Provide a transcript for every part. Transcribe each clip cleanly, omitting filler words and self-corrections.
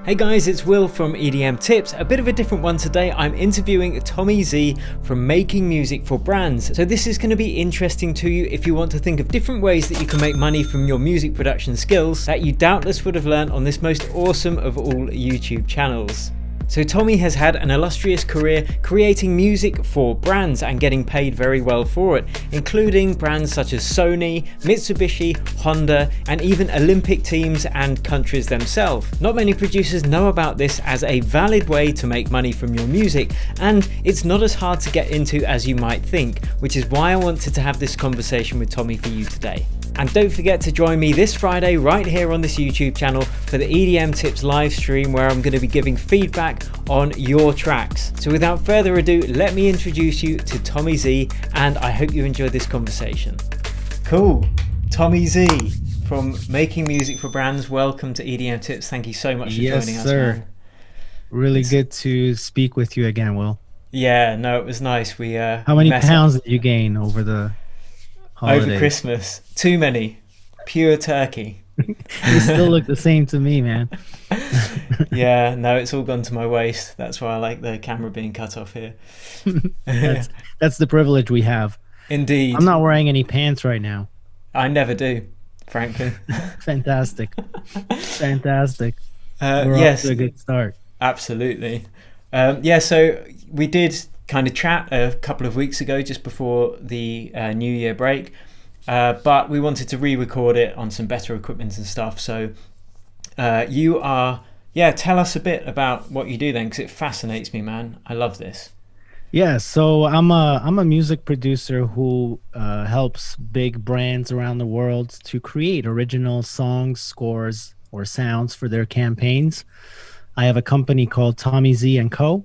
Hey guys, it's Will from EDM Tips. A bit of a different one today. I'm interviewing Tommy Z from Making Music for Brands. So this is going to be interesting to you if you want to think of different ways that you can make money from your music production skills that you doubtless would have learned on this most awesome of all YouTube channels. So Tommy has had an illustrious career creating music for brands and getting paid very well for it, including brands such as Sony, Mitsubishi, Honda, and even Olympic teams and countries themselves. Not many producers know about this as a valid way to make money from your music, and it's not as hard to get into as you might think, which is why I wanted to have this conversation with Tommy for you today. And don't forget to join me this Friday right here on this YouTube channel for the EDM Tips live stream, where I'm going to be giving feedback on your tracks. So without further ado, let me introduce you to Tommy Z, and I hope you enjoyed this conversation. Cool. Tommy Z from Making Music for Brands, welcome to EDM Tips. Thank you so much for joining us. Yes, sir. Really good to speak with you again, Will. Yeah, no, it was nice. How many pounds did you gain over the holidays? Over Christmas? Too many. Pure turkey. You still look the same to me, man. Yeah, no, it's all gone to my waist. That's why I like the camera being cut off here. That's the privilege we have. Indeed. I'm not wearing any pants right now. I never do, frankly. Fantastic. Fantastic. Yes. Off to a good start. Absolutely. Yeah, so we did kind of chat a couple of weeks ago, just before the New Year break. But we wanted to re-record it on some better equipment and stuff. So tell us a bit about what you do then, because it fascinates me, man. I love this. Yeah, so I'm a music producer who helps big brands around the world to create original songs, scores, or sounds for their campaigns. I have a company called Tommy Z & Co.,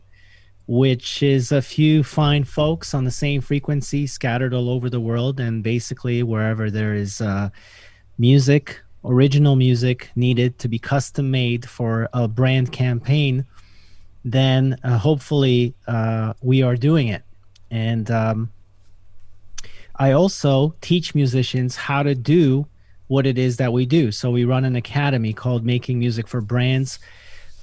which is a few fine folks on the same frequency scattered all over the world. And basically wherever there is music, original music needed to be custom made for a brand campaign, then hopefully we are doing it. And I also teach musicians how to do what it is that we do. So we run an academy called Making Music for Brands,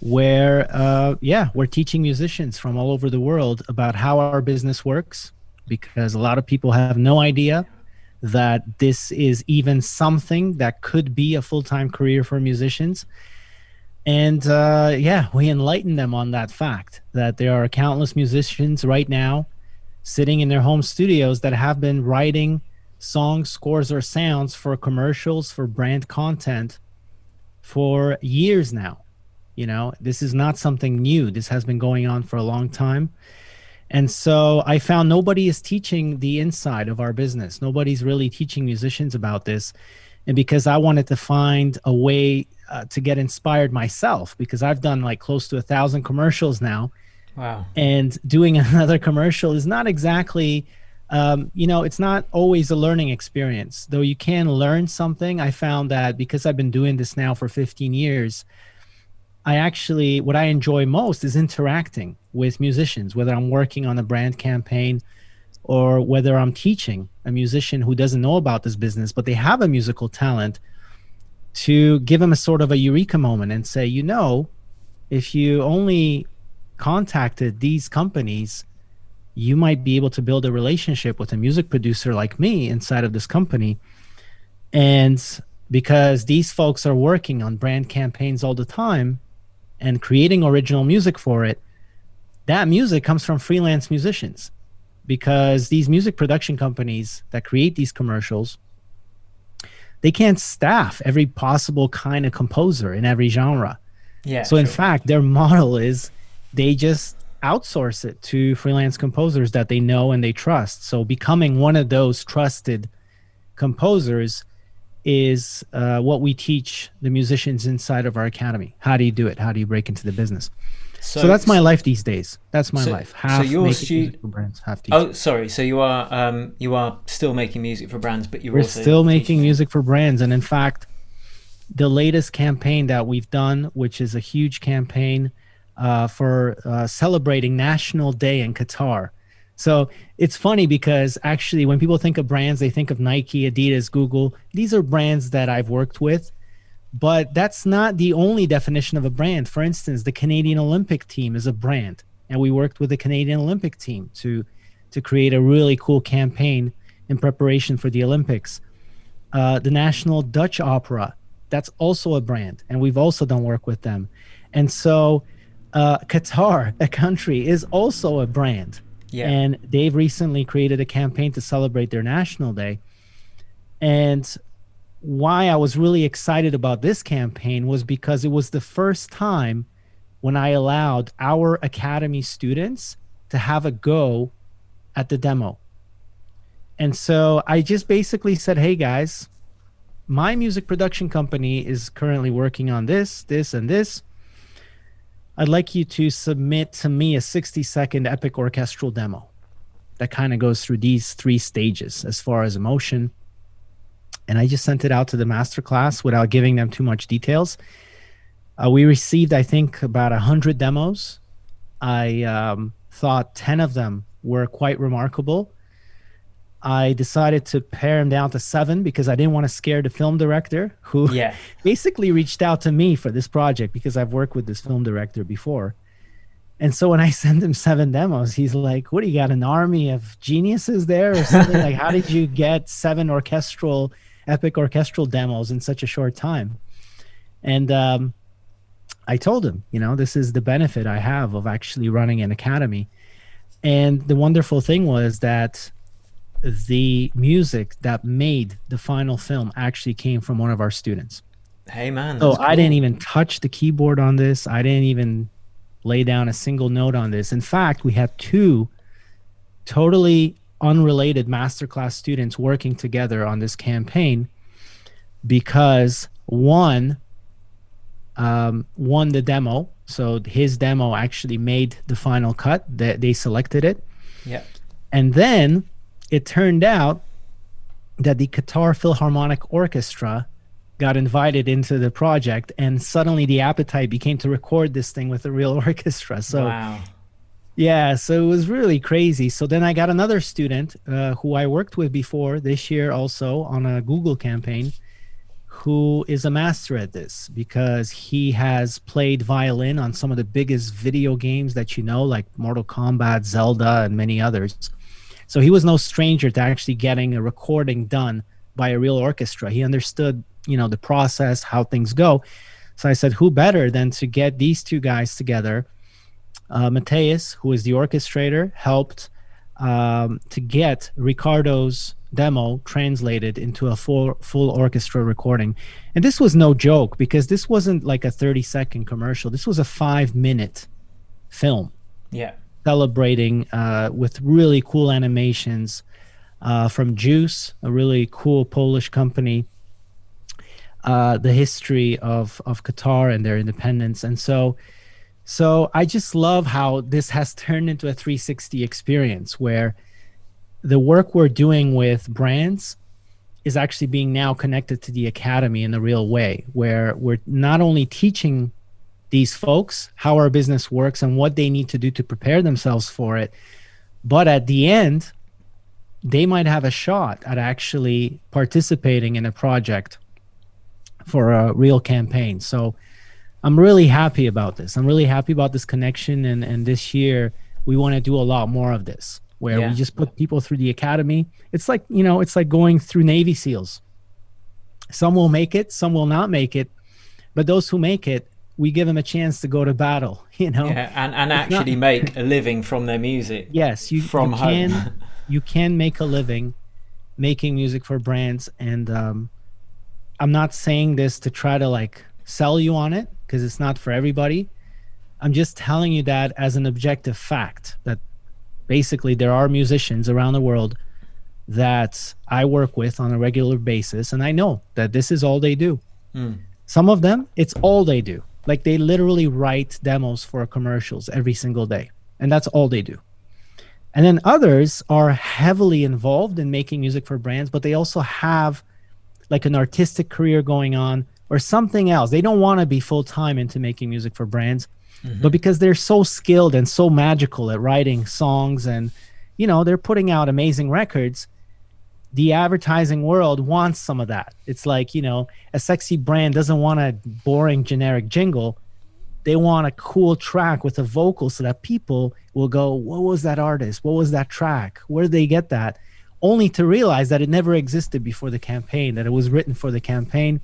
where we're teaching musicians from all over the world about how our business works, because a lot of people have no idea that this is even something that could be a full-time career for musicians. And we enlighten them on that fact that there are countless musicians right now sitting in their home studios that have been writing songs, scores, or sounds for commercials, for brand content for years now. You know, this is not something new. This has been going on for a long time. And so I found nobody is teaching the inside of our business. Nobody's really teaching musicians about this. And because I wanted to find a way to get inspired myself, because I've done like close to 1,000 commercials now. Wow. And doing another commercial is not exactly, it's not always a learning experience. Though you can learn something. I found that because I've been doing this now for 15 years, what I enjoy most is interacting with musicians, whether I'm working on a brand campaign or whether I'm teaching a musician who doesn't know about this business, but they have a musical talent, to give them a sort of a eureka moment and say, if you only contacted these companies, you might be able to build a relationship with a music producer like me inside of this company. And because these folks are working on brand campaigns all the time and creating original music for it, that music comes from freelance musicians, because these music production companies that create these commercials, they can't staff every possible kind of composer in every genre. Yeah. So in fact, their model is they just outsource it to freelance composers that they know and they trust. So becoming one of those trusted composers is what we teach the musicians inside of our academy. How do you do it? How do you break into the business? So that's my life these days. That's my life. So you're music for brands, half teaching. Oh, sorry. So you are still making music for brands, but we're also still making music for brands. And in fact, the latest campaign that we've done, which is a huge campaign for celebrating National Day in Qatar. So it's funny because actually when people think of brands, they think of Nike, Adidas, Google. These are brands that I've worked with But that's not the only definition of a brand. For instance, the Canadian Olympic team is a brand, and we worked with the Canadian Olympic team to create a really cool campaign in preparation for the Olympics. The National Dutch Opera, that's also a brand, and we've also done work with them. And so Qatar, a country, is also a brand. Yeah. And they've recently created a campaign to celebrate their National Day. And why I was really excited about this campaign was because it was the first time when I allowed our Academy students to have a go at the demo. And so I just basically said, hey guys, my music production company is currently working on this, this, and this. I'd like you to submit to me a 60-second epic orchestral demo that kind of goes through these 3 stages as far as emotion. And I just sent it out to the masterclass without giving them too much details. We received, I think, about 100 demos. I thought 10 of them were quite remarkable. I decided to pare them down to 7 because I didn't want to scare the film director, who basically reached out to me for this project because I've worked with this film director before. And so when I sent him 7 demos, he's like, what, do you got an army of geniuses there or something? Like, how did you get 7 epic orchestral demos in such a short time? And I told him, this is the benefit I have of actually running an academy. And the wonderful thing was that the music that made the final film actually came from one of our students. Hey man, so cool. I didn't even touch the keyboard on this. I didn't even lay down a single note on this. In fact, we had 2 totally unrelated masterclass students working together on this campaign because one won the demo. So his demo actually made the final cut. They selected it. Yeah. And then it turned out that the Qatar Philharmonic Orchestra got invited into the project, and suddenly the appetite became to record this thing with a real orchestra. So wow. Yeah, so it was really crazy. So then I got another student who I worked with before this year also on a Google campaign, who is a master at this because he has played violin on some of the biggest video games that like Mortal Kombat, Zelda, and many others. So he was no stranger to actually getting a recording done by a real orchestra. He understood, the process, how things go. So I said, who better than to get these 2 guys together? Mateus, who is the orchestrator, helped to get Ricardo's demo translated into a full orchestra recording. And this was no joke because this wasn't like a 30-second commercial. This was a 5-minute film. Yeah. Celebrating with really cool animations from Juice, a really cool Polish company, the history of Qatar and their independence. And so I just love how this has turned into a 360 experience where the work we're doing with brands is actually being now connected to the academy in a real way, where we're not only teaching these folks how our business works and what they need to do to prepare themselves for it, but at the end, they might have a shot at actually participating in a project for a real campaign. So I'm really happy about this. I'm really happy about this connection. And this year, we want to do a lot more of this, where we just put people through the academy. It's like, it's like going through Navy SEALs. Some will make it, some will not make it. But those who make it, we give them a chance to go to battle, Yeah, and actually make a living from their music. Yes, you home. You can make a living making music for brands. And I'm not saying this to try to sell you on it, because it's not for everybody. I'm just telling you that as an objective fact, that basically there are musicians around the world that I work with on a regular basis, and I know that this is all they do. Some of them, it's all they do. Like, they literally write demos for commercials every single day, and that's all they do. And then others are heavily involved in making music for brands, but they also have like an artistic career going on or something else. They don't want to be full-time into making music for brands, but because they're so skilled and so magical at writing songs and, they're putting out amazing records, the advertising world wants some of that. It's like, a sexy brand doesn't want a boring generic jingle. They want a cool track with a vocal so that people will go, what was that artist? What was that track? Where did they get that? Only to realize that it never existed before the campaign, that it was written for the campaign.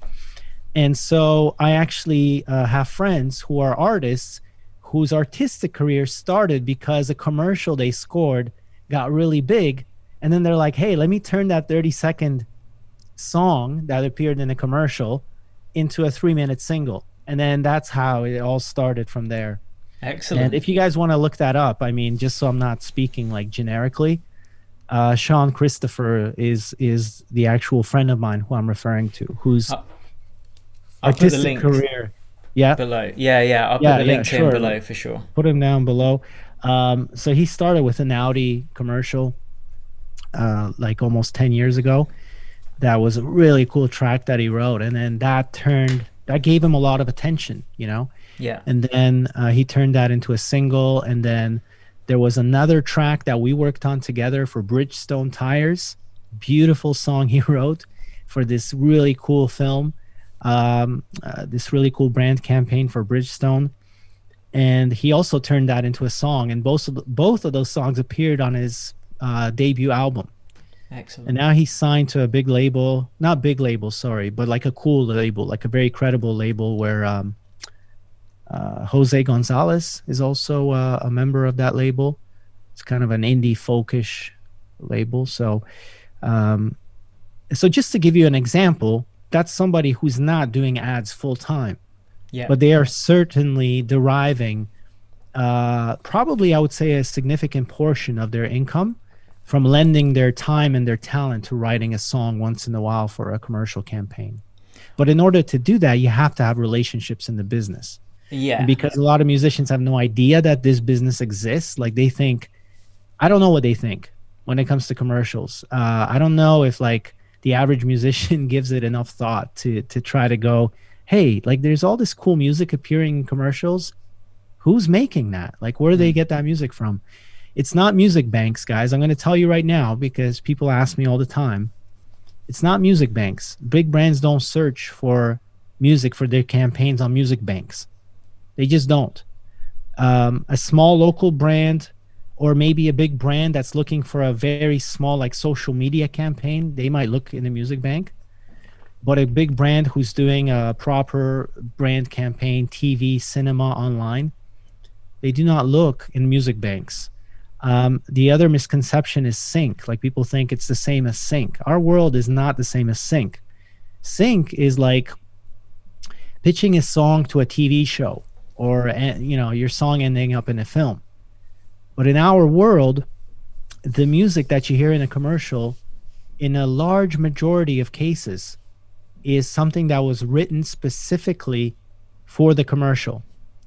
And so I actually have friends who are artists whose artistic career started because a commercial they scored got really big. And then they're like, hey, let me turn that 30-second song that appeared in a commercial into a 3-minute single. And then that's how it all started from there. And Excellent. if you guys want to look that up, I mean, just so I'm not speaking like generically, Sean Christopher is the actual friend of mine who I'm referring to, whose I- I'll put the artistic links career. Yeah, below. Yeah, yeah. I'll put yeah, the yeah, link to him sure. below for sure. Put him down below. So he started with an Audi commercial, like almost 10 years ago. That was a really cool track that he wrote, and then that gave him a lot of attention. Yeah. And then he turned that into a single, and then there was another track that we worked on together for Bridgestone tires. Beautiful song he wrote for this really cool film, this really cool brand campaign for Bridgestone. And he also turned that into a song, and both of those songs appeared on his debut album. And Excellent. now he's signed to a big label, not big label, sorry, but like a cool label, like a very credible label where Jose Gonzalez is also a member of that label. It's kind of an indie folkish label. Um, so just to give you an example, that's somebody who's not doing ads full time, Yeah. but they are certainly deriving probably, I would say, a significant portion of their income from lending their time and their talent to writing a song once in a while for a commercial campaign. But in order to do that, you have to have relationships in the business. And Yeah. because a lot of musicians have no idea that this business exists, like they think, I don't know what they think when it comes to commercials. I don't know if like the average musician gives it enough thought to try to go, hey, like there's all this cool music appearing in commercials. Who's making that? Like, where do they get that music from? It's not music banks, guys. I'm going to tell you right now because people ask me all the time. It's not music banks. Big brands don't search for music for their campaigns on music banks. They just don't. A small local brand or maybe a big brand that's looking for a very small like social media campaign, they might look in the music bank. But a big brand who's doing a proper brand campaign, TV, cinema, online, they do not look in music banks. The other misconception is sync. Like people think it's the same as sync. Our world is not the same as sync. Sync is like pitching a song to a TV show or your song ending up in a film. But in our world, the music that you hear in a commercial, in a large majority of cases, is something that was written specifically for the commercial.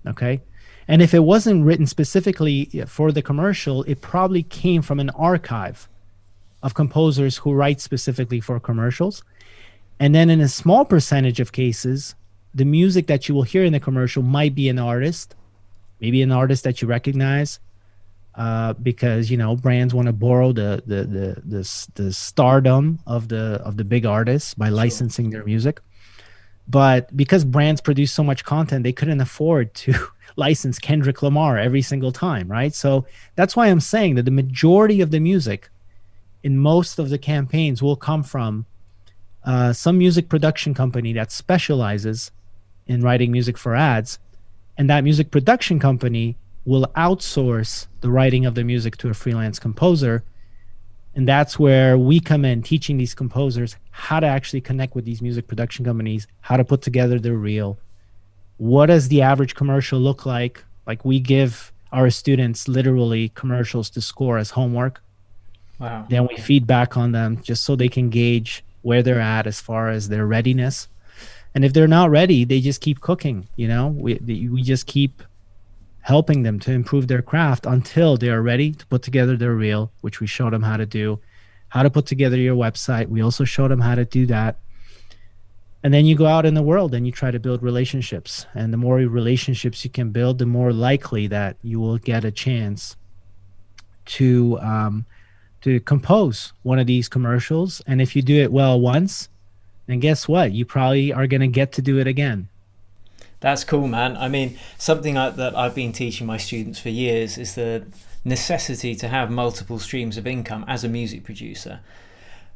Okay. And if it wasn't written specifically for the commercial, it probably came from an archive of composers who write specifically for commercials. And then in a small percentage of cases, the music that you will hear in the commercial might be an artist, maybe an artist that you recognize, because brands want to borrow the stardom of the big artists by Sure. licensing their music. But because brands produce so much content, they couldn't afford to license Kendrick Lamar every single time, right? So that's why I'm saying that the majority of the music in most of the campaigns will come from some music production company that specializes in writing music for ads. And that music production company will outsource the writing of the music to a freelance composer. And that's where we come in, teaching these composers how to actually connect with these music production companies, how to put together their reel. What does the average commercial look like? Like we give our students literally commercials to score as homework. Wow. Then we feed back on them just so they can gauge where they're at as far as their readiness. And if they're not ready, they just keep cooking. We just keep helping them to improve their craft until they are ready to put together their reel, which we show them how to do, how to put together your website. We also show them how to do that. And then you go out in the world and you try to build relationships. And the more relationships you can build, the more likely that you will get a chance to to compose one of these commercials. And if you do it well once, then guess what? You probably are going to get to do it again. That's cool, man. I mean, something that I've been teaching my students for years is the necessity to have multiple streams of income as a music producer.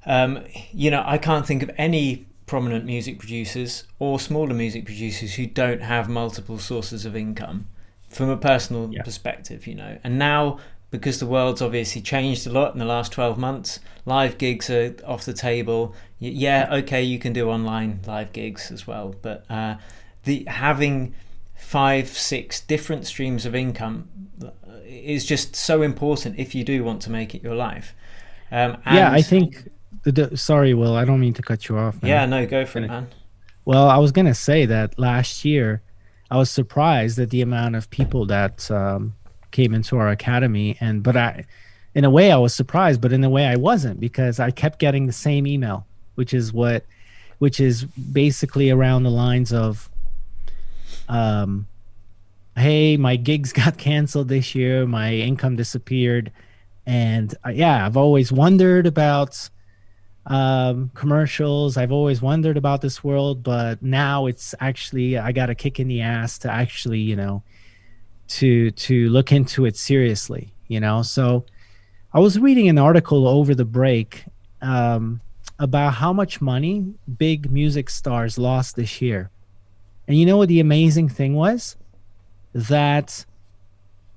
I can't think of any prominent music producers or smaller music producers who don't have multiple sources of income from a personal perspective, And now, because the world's obviously changed a lot in the last 12 months, live gigs are off the table. Okay, you can do online live gigs as well, but having 5-6 different streams of income is just so important if you do want to make it your life. I think sorry, Will, I don't mean to cut you off, man. Yeah, no, go for it, man. Well, I was gonna say that last year I was surprised at the amount of people that came into our academy, in a way I was surprised, but in a way I wasn't, because I kept getting the same email, which is basically around the lines of, hey, my gigs got canceled this year, my income disappeared, and I've always wondered about commercials. I've always wondered about this world, but now it's actually, I got a kick in the ass to actually, to look into it seriously, So I was reading an article over the break about how much money big music stars lost this year. And you know what the amazing thing was? That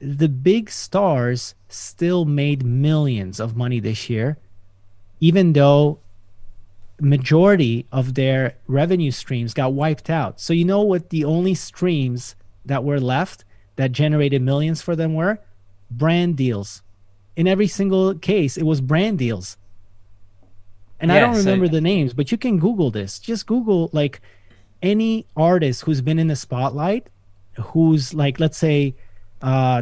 the big stars still made millions of money this year, even though majority of their revenue streams got wiped out. So you know what the only streams that were left that generated millions for them were? Brand deals. In every single case, it was brand deals. And I don't remember the names, but you can Google this. Just Google like any artist who's been in the spotlight, who's like, let's say,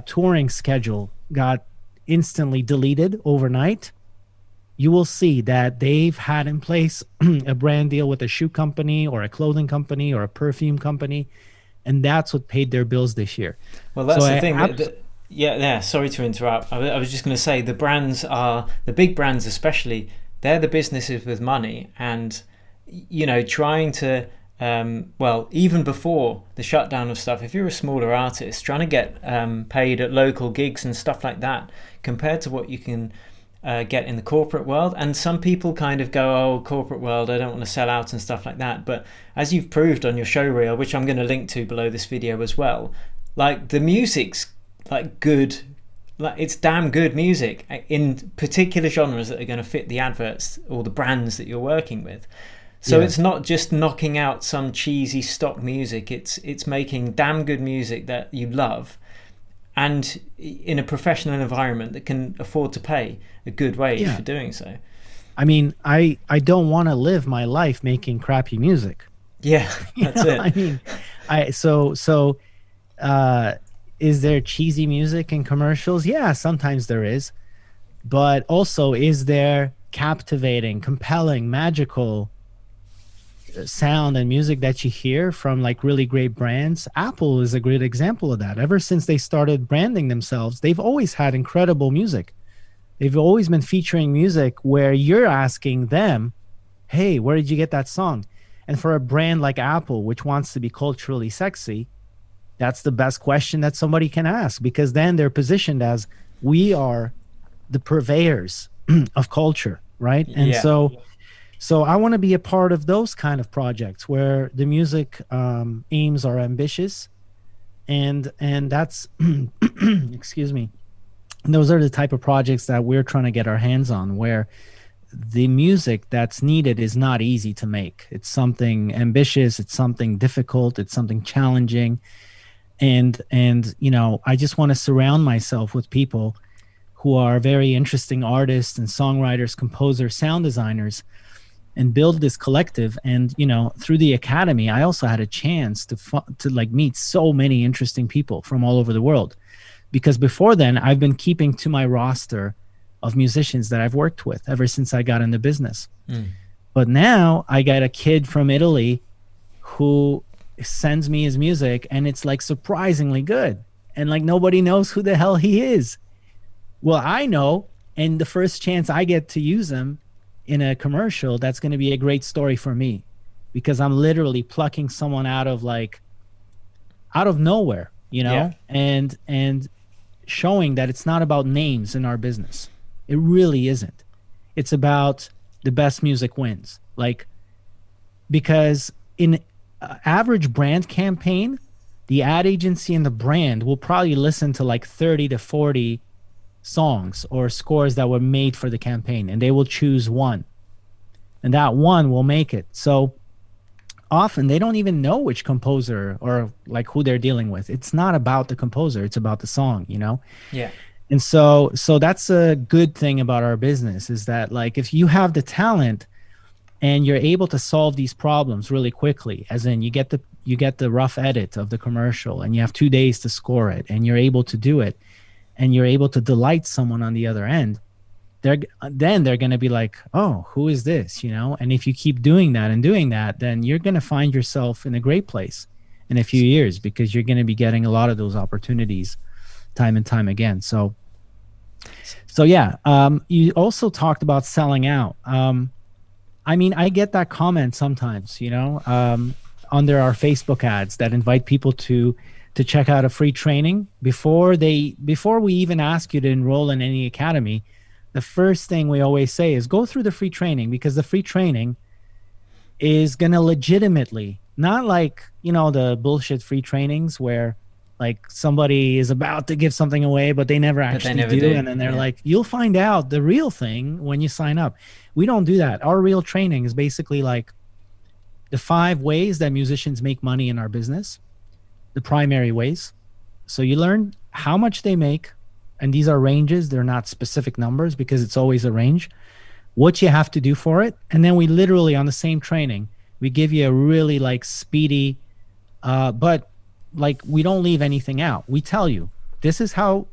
touring schedule got instantly deleted overnight. You will see that they've had in place a brand deal with a shoe company or a clothing company or a perfume company, and that's what paid their bills this year. Well, that's the thing. Sorry to interrupt. I was just going to say the big brands especially, they're the businesses with money, and trying to even before the shutdown of stuff, if you're a smaller artist trying to get paid at local gigs and stuff like that, compared to what you can get in the corporate world. And some people kind of go, oh, corporate world, I don't want to sell out and stuff like that. But as you've proved on your show reel, which I'm going to link to below this video as well, like the music's like good, like it's damn good music in particular genres that are going to fit the adverts or the brands that you're working with. So it's not just knocking out some cheesy stock music, it's making damn good music that you love, and in a professional environment that can afford to pay a good wage for doing so. I mean, I don't want to live my life making crappy music. Yeah, that's it. I mean, is there cheesy music in commercials? Yeah, sometimes there is. But also, is there captivating, compelling, magical sound and music that you hear from like really great brands? Apple is a great example of that. Ever since they started branding themselves, they've always had incredible music. They've always been featuring music where you're asking them, hey, where did you get that song? And for a brand like Apple, which wants to be culturally sexy, that's the best question that somebody can ask, because then they're positioned as, we are the purveyors of culture, right? And so I want to be a part of those kind of projects where the music aims are ambitious, and that's excuse me, those are the type of projects that we're trying to get our hands on, where the music that's needed is not easy to make. It's something ambitious, it's something difficult, it's something challenging, and I just want to surround myself with people who are very interesting artists and songwriters, composers, sound designers, and build this collective. And through the academy, I also had a chance to like meet so many interesting people from all over the world, because before then I've been keeping to my roster of musicians that I've worked with ever since I got into business. But now I got a kid from Italy who sends me his music, and it's like surprisingly good, and like nobody knows who the hell he is. Well, I know, And the first chance I get to use them in a commercial, that's going to be a great story for me, because I'm literally plucking someone out of like out of nowhere, Yeah. and showing that it's not about names in our business. It really isn't. It's about the best music wins. Like, because in average brand campaign, the ad agency and the brand will probably listen to like 30 to 40 songs or scores that were made for the campaign, and they will choose one, and that one will make it. So often they don't even know which composer or like who they're dealing with. It's not about the composer, it's about the song. Yeah. And so that's a good thing about our business, is that like if you have the talent and you're able to solve these problems really quickly, as in you get the rough edit of the commercial and you have 2 days to score it, and you're able to do it, and you're able to delight someone on the other end, they're going to be like, oh, who is this? And if you keep doing that and doing that, then you're going to find yourself in a great place in a few years, because you're going to be getting a lot of those opportunities time and time again. So yeah. You also talked about selling out. I mean, I get that comment sometimes, under our Facebook ads that invite people to check out a free training before we even ask you to enroll in any academy. The first thing we always say is go through the free training, because the free training is going to legitimately, not like, the bullshit free trainings where like somebody is about to give something away, but they never But they actually never do. do. And then they're Yeah. like, you'll find out the real thing when you sign up. We don't do that. Our real training is basically like the 5 ways that musicians make money in our business, the primary ways. So you learn how much they make, and these are ranges. They're not specific numbers because it's always a range. What you have to do for it, and then we literally on the same training, we give you a really like speedy, but like we don't leave anything out. We tell you this is how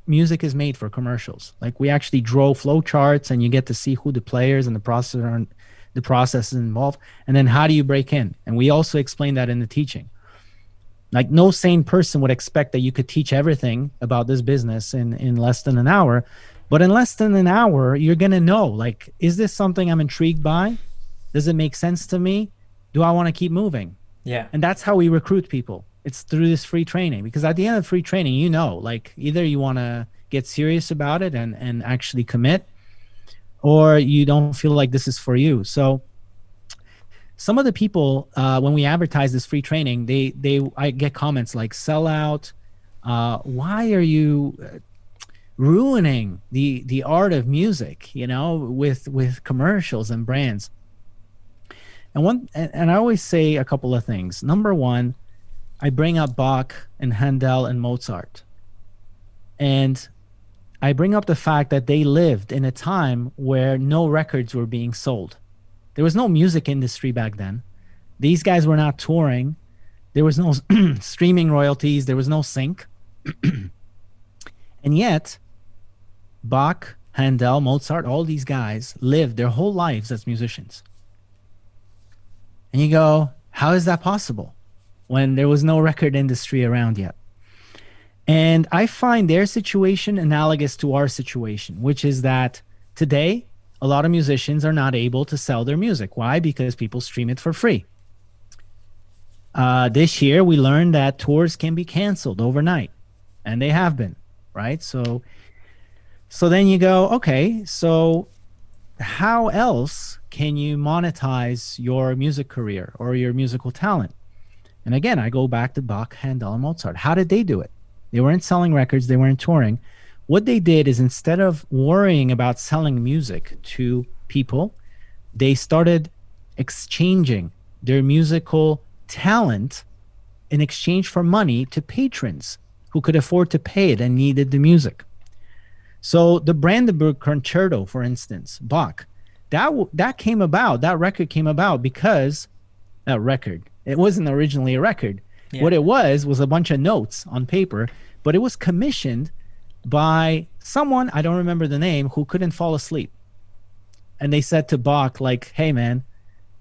music is made for commercials. Like we actually draw flow charts, and you get to see who the players and the process is involved, and then how do you break in. And we also explain that in the teaching. Like no sane person would expect that you could teach everything about this business in less than an hour. But in less than an hour, you're going to know, like, is this something I'm intrigued by? Does it make sense to me? Do I want to keep moving? Yeah. And that's how we recruit people. It's through this free training, because at the end of free training, like either you want to get serious about it and actually commit, or you don't feel like this is for you. So some of the people, when we advertise this free training, I get comments like, sell out. Why are you ruining the art of music, with commercials and brands? And I always say a couple of things. Number one, I bring up Bach and Handel and Mozart. And I bring up the fact that they lived in a time where no records were being sold. There was no music industry back then. These guys were not touring. There was no streaming royalties. There was no sync. And yet, Bach, Handel, Mozart, all these guys lived their whole lives as musicians. And you go, how is that possible when there was no record industry around yet? And I find their situation analogous to our situation, which is that today, a lot of musicians are not able to sell their music. Why? Because people stream it for free. This year, we learned that tours can be canceled overnight, and they have been, right? So then you go, okay, so how else can you monetize your music career or your musical talent? And again, I go back to Bach, Handel, and Mozart. How did they do it? They weren't selling records. They weren't touring. What they did is, instead of worrying about selling music to people, they started exchanging their musical talent in exchange for money to patrons who could afford to pay it and needed the music. So the Brandenburg Concerto, for instance, Bach, that came about, that record came about because it wasn't originally a record. Yeah. What it was a bunch of notes on paper, but it was commissioned by someone, I don't remember the name, who couldn't fall asleep. And they said to Bach, like, hey man,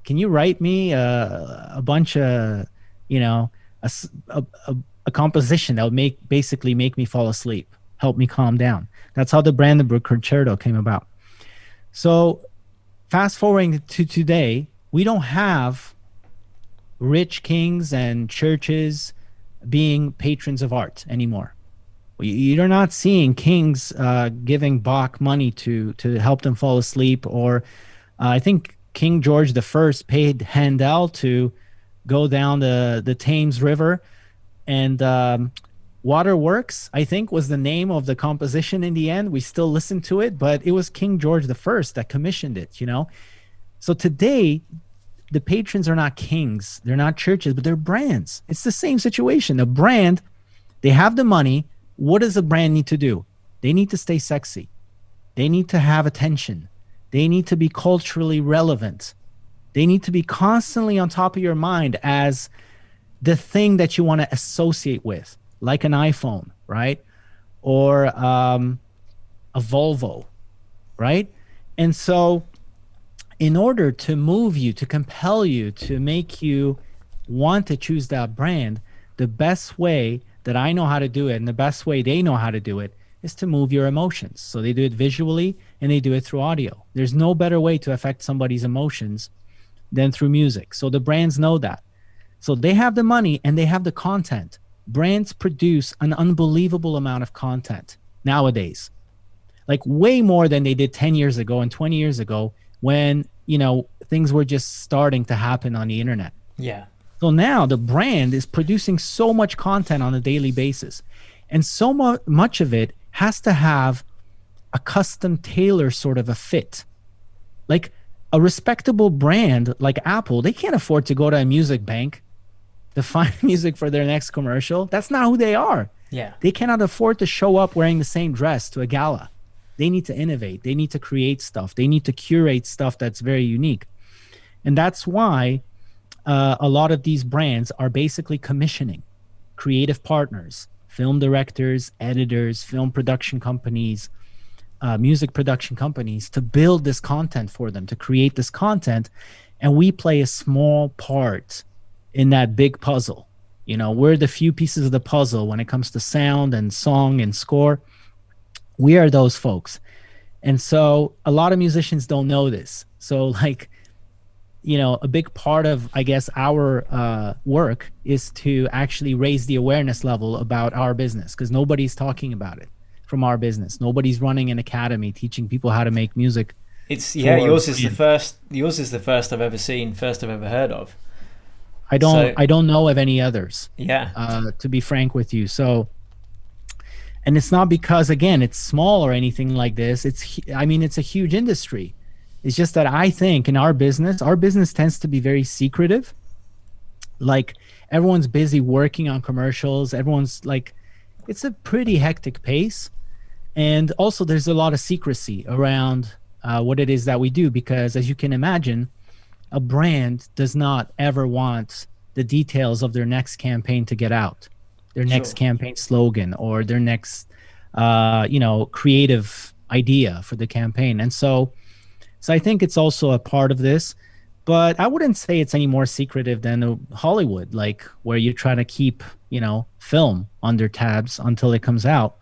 can you write me a bunch of, a composition that would basically make me fall asleep? help me calm down. That's how the Brandenburg Concerto came about. So fast forwarding to today, we don't have rich kings and churches being patrons of art anymore. You're not seeing kings giving Bach money to help them fall asleep, or I think King George I paid Handel to go down the Thames River, and Waterworks, I think, was the name of the composition in the end. We still listen to it, but it was King George I that commissioned it, you know? So today, the patrons are not kings, they're not churches, but they're brands. It's the same situation. A brand, they have the money. What does a brand need to do? They need to stay sexy. They need to have attention. They need to be culturally relevant. They need to be constantly on top of your mind as the thing that you want to associate with, like an iPhone, right? Or a Volvo, right? And so in order to move you, to compel you, to make you want to choose that brand, the best way that I know how to do it, and the best way they know how to do it, is to move your emotions. So they do it visually and they do it through audio. There's no better way to affect somebody's emotions than through music. So the brands know that. So they have the money and they have the content. Brands produce an unbelievable amount of content nowadays, like way more than they did 10 years ago and 20 years ago when, you know, things were just starting to happen on the internet. Yeah. So now the brand is producing so much content on a daily basis, and so much of it has to have a custom tailor sort of a fit. Like a respectable brand like Apple, they can't afford to go to a music bank to find music for their next commercial. That's not who they are. Yeah. They cannot afford to show up wearing the same dress to a gala. They need to innovate. They need to create stuff. They need to curate stuff that's very unique. And that's why a lot of these brands are basically commissioning creative partners, film directors, editors, film production companies, music production companies to build this content for them, to create this content. And we play a small part in that big puzzle. You know, we're the few pieces of the puzzle when it comes to sound and song and score. We are those folks. And so a lot of musicians don't know this. So like, you know, a big part of, I guess, our work is to actually raise the awareness level about our business, because nobody's talking about it from our business. Nobody's running an academy teaching people how to make music. It's yours is the first. Yours is the first I've ever seen, first I've ever heard of. I don't know of any others. Yeah. To be frank with you. So, and it's not because, again, it's small or anything like this. It's a huge industry. It's just that I think in our business tends to be very secretive. Like everyone's busy working on commercials. Everyone's like, it's a pretty hectic pace. And also there's a lot of secrecy around what it is that we do, because as you can imagine, a brand does not ever want the details of their next campaign to get out, their next campaign slogan or their next, creative idea for the campaign. And so I think it's also a part of this, but I wouldn't say it's any more secretive than Hollywood, like where you try to keep, film under tabs until it comes out.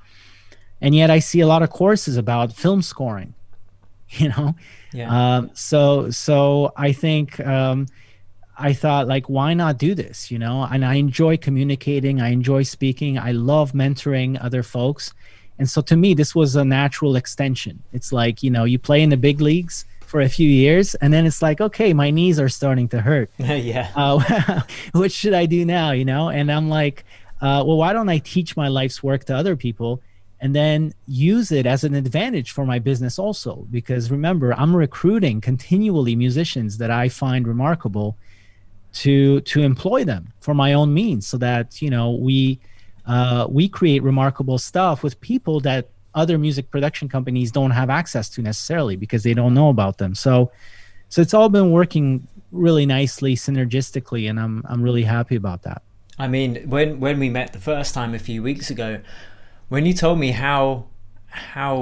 And yet I see a lot of courses about film scoring, Yeah. So I think I thought, like, why not do this, And I enjoy communicating. I enjoy speaking. I love mentoring other folks. And so to me, this was a natural extension. It's like, you play in the big leagues for a few years, and then it's like, okay, my knees are starting to hurt. Yeah. What should I do now, And I'm like, well, why don't I teach my life's work to other people and then use it as an advantage for my business also? Because remember, I'm recruiting continually musicians that I find remarkable to employ them for my own means, so that, we create remarkable stuff with people that other music production companies don't have access to necessarily because they don't know about them. So it's all been working really nicely, synergistically, and I'm really happy about that. I mean, when we met the first time a few weeks ago, when you told me how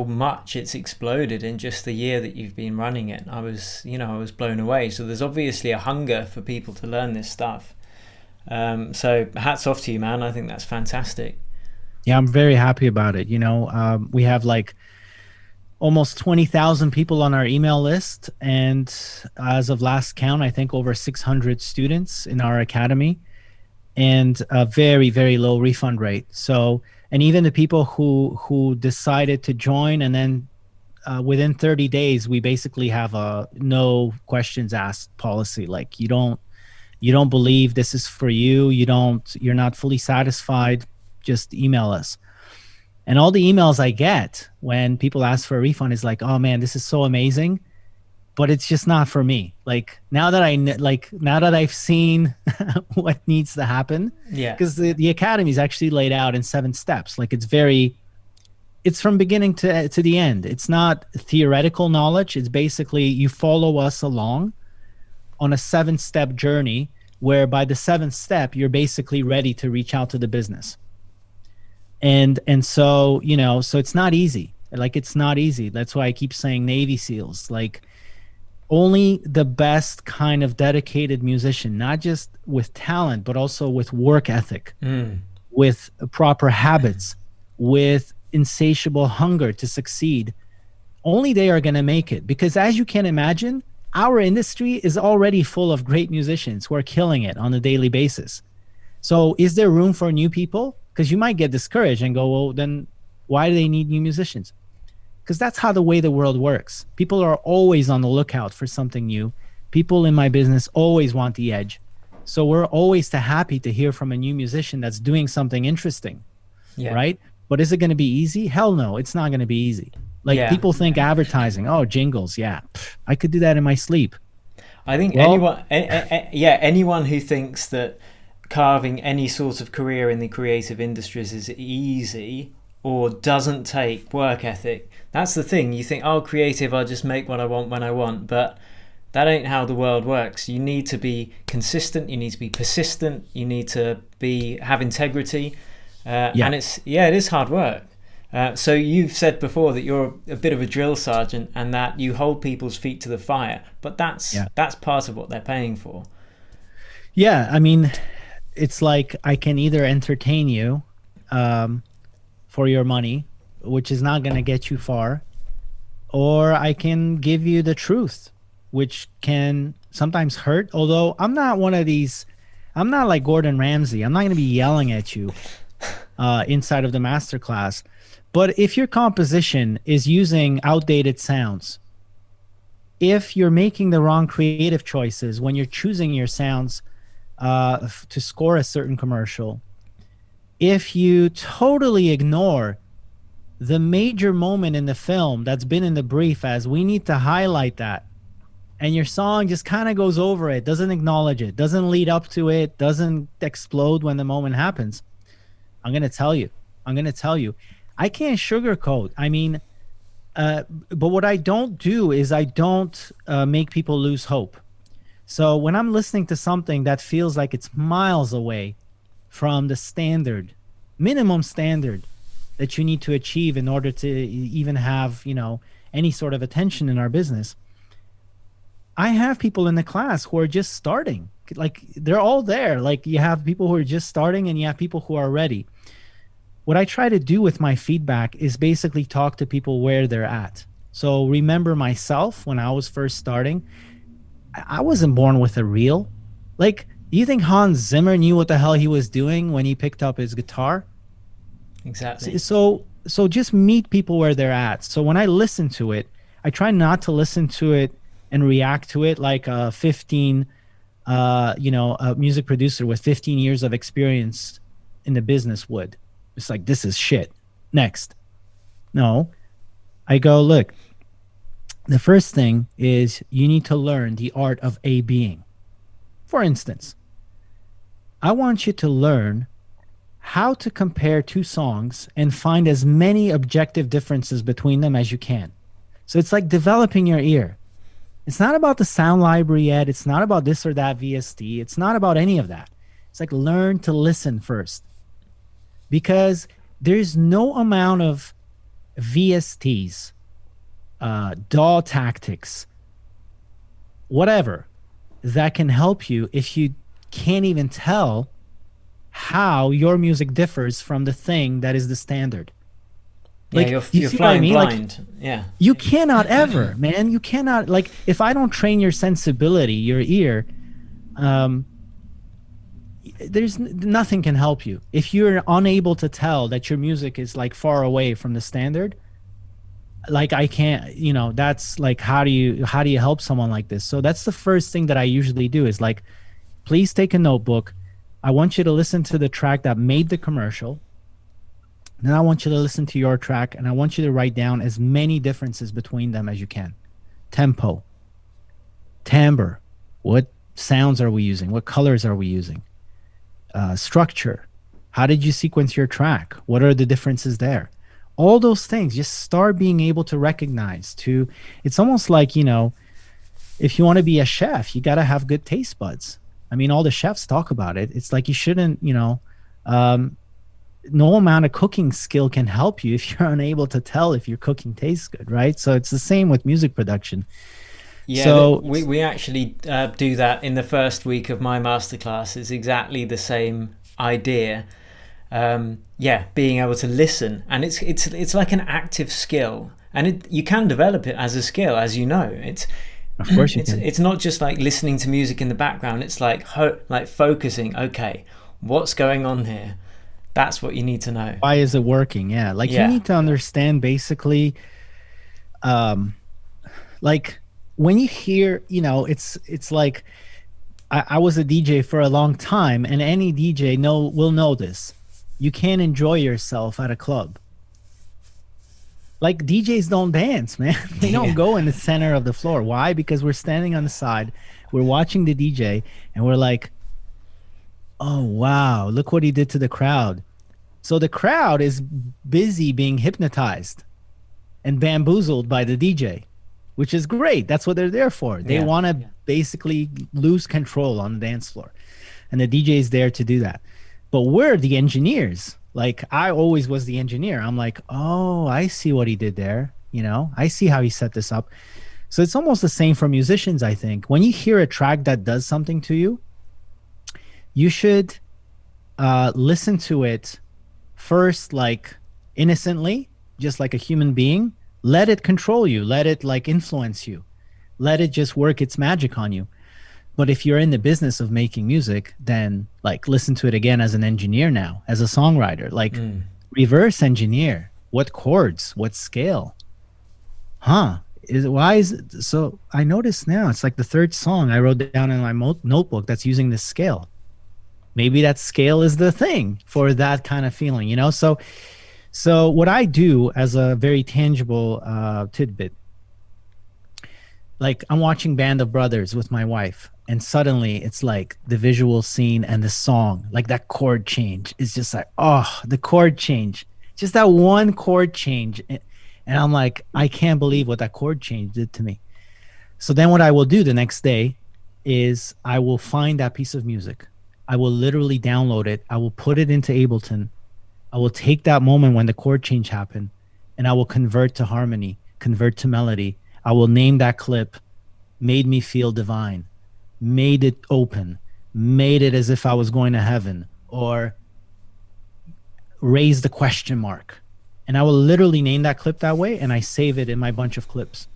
much it's exploded in just the year that you've been running it, I was blown away. So there's obviously a hunger for people to learn this stuff. So hats off to you, man. I think that's fantastic. Yeah, I'm very happy about it. We have like almost 20,000 people on our email list. And as of last count, I think over 600 students in our academy, and a very, very low refund rate. So, and even the people who decided to join, and then within 30 days, we basically have a no questions asked policy. Like you don't believe this is for you, you're not fully satisfied, just email us. And all the emails I get when people ask for a refund is like, oh man, this is so amazing, but it's just not for me. Like now that I've seen what needs to happen, Yeah. because the academy is actually laid out in 7 steps. Like it's from beginning to the end. It's not theoretical knowledge. It's basically you follow us along on a 7-step journey, where by the 7th step, you're basically ready to reach out to the business. And so, so it's not easy. Like, it's not easy. That's why I keep saying Navy SEALs. Like, only the best kind of dedicated musician, not just with talent, but also with work ethic, with proper habits, with insatiable hunger to succeed, only they are going to make it. Because as you can imagine, our industry is already full of great musicians who are killing it on a daily basis. So is there room for new people? Because you might get discouraged and go, well, then why do they need new musicians? Because that's how the way the world works. People are always on the lookout for something new. People in my business always want the edge. So we're always happy to hear from a new musician that's doing something interesting, right? But is it going to be easy? Hell no, it's not going to be easy. Like, people think advertising, oh, jingles, yeah, I could do that in my sleep. I think anyone who thinks that carving any sort of career in the creative industries is easy or doesn't take work ethic, that's the thing. You think, oh, creative, I'll just make what I want when I want, but that ain't how the world works. You need to be consistent, you need to be persistent, you need to have integrity, and it is hard work. So you've said before that you're a bit of a drill sergeant and that you hold people's feet to the fire, but that's part of what they're paying for. Yeah, I mean, it's like I can either entertain you for your money, which is not going to get you far, or I can give you the truth, which can sometimes hurt. Although I'm not one of these, I'm not like Gordon Ramsay. I'm not going to be yelling at you inside of the masterclass. But if your composition is using outdated sounds, if you're making the wrong creative choices when you're choosing your sounds to score a certain commercial, if you totally ignore the major moment in the film that's been in the brief as we need to highlight that, and your song just kind of goes over it, doesn't acknowledge it, doesn't lead up to it, doesn't explode when the moment happens, I'm going to tell you. I can't sugarcoat. I mean, but what I don't do is I don't make people lose hope. So when I'm listening to something that feels like it's miles away from the minimum standard that you need to achieve in order to even have, any sort of attention in our business, I have people in the class who are just starting. Like, they're all there. Like, you have people who are just starting and you have people who are ready. What I try to do with my feedback is basically talk to people where they're at. So remember myself when I was first starting, I wasn't born with a reel. Like, do you think Hans Zimmer knew what the hell he was doing when he picked up his guitar? Exactly. So just meet people where they're at. So when I listen to it, I try not to listen to it and react to it like a a music producer with 15 years of experience in the business would. It's like, this is shit. Next. No, I go, look, the first thing is you need to learn the art of A-Being. For instance, I want you to learn how to compare 2 songs and find as many objective differences between them as you can. So it's like developing your ear. It's not about the sound library yet. It's not about this or that VST. It's not about any of that. It's like, learn to listen first. Because there's no amount of VSTs, DAW tactics, whatever, that can help you if you can't even tell how your music differs from the thing that is the standard. Yeah, Like, do you you're see what I flying mean? Like, blind. Yeah. you cannot ever, man, you cannot, like, if I don't train your sensibility, your ear, um, nothing can help you. If you're unable to tell that your music is like far away from the standard, like I can't, that's like, how do you help someone like this? So that's the first thing that I usually do is like, please take a notebook. I want you to listen to the track that made the commercial. Then I want you to listen to your track, and I want you to write down as many differences between them as you can. Tempo, timbre, what sounds are we using? What colors are we using? Structure, how did you sequence your track? What are the differences there? All those things, just start being able to recognize. It's almost like, if you want to be a chef, you got to have good taste buds. I mean, all the chefs talk about it. It's like you shouldn't, no amount of cooking skill can help you if you're unable to tell if your cooking tastes good, right? So it's the same with music production. Yeah, So we actually do that in the first week of my masterclass. It's exactly the same idea. Yeah, being able to listen, and it's like an active skill, and you can develop it as a skill, as you know. It's of course you can. it's not just like listening to music in the background. It's like focusing. Okay, what's going on here? That's what you need to know. Why is it working? Yeah, like you need to understand basically, like when you hear, it's like I was a DJ for a long time, and any DJ will know this. You can't enjoy yourself at a club. Like, DJs don't dance, man. They don't go in the center of the floor. Why? Because we're standing on the side, we're watching the DJ, and we're like, oh wow, look what he did to the crowd. So the crowd is busy being hypnotized and bamboozled by the DJ, which is great. That's what they're there for. They want to basically lose control on the dance floor, and the DJ is there to do that. But we're the engineers. Like, I always was the engineer. I'm like, oh, I see what he did there. I see how he set this up. So it's almost the same for musicians, I think. When you hear a track that does something to you, you should listen to it first, like innocently, just like a human being. Let it control you. Let it like influence you. Let it just work its magic on you. But if you're in the business of making music, then like listen to it again as an engineer now, as a songwriter, like reverse engineer. What chords? What scale? Why is it? So I notice now it's like the third song I wrote down in my notebook that's using this scale. Maybe that scale is the thing for that kind of feeling, So what I do as a very tangible tidbit, like I'm watching Band of Brothers with my wife, and suddenly it's like the visual scene and the song, like that chord change is just like, oh, the chord change, just that one chord change. And I'm like, I can't believe what that chord change did to me. So then what I will do the next day is I will find that piece of music. I will literally download it. I will put it into Ableton. I will take that moment when the chord change happened, and I will convert to harmony, convert to melody. I will name that clip, Made Me Feel Divine, made it open, made it as if I was going to heaven, or raise the question mark. And I will literally name that clip that way, and I save it in my bunch of clips.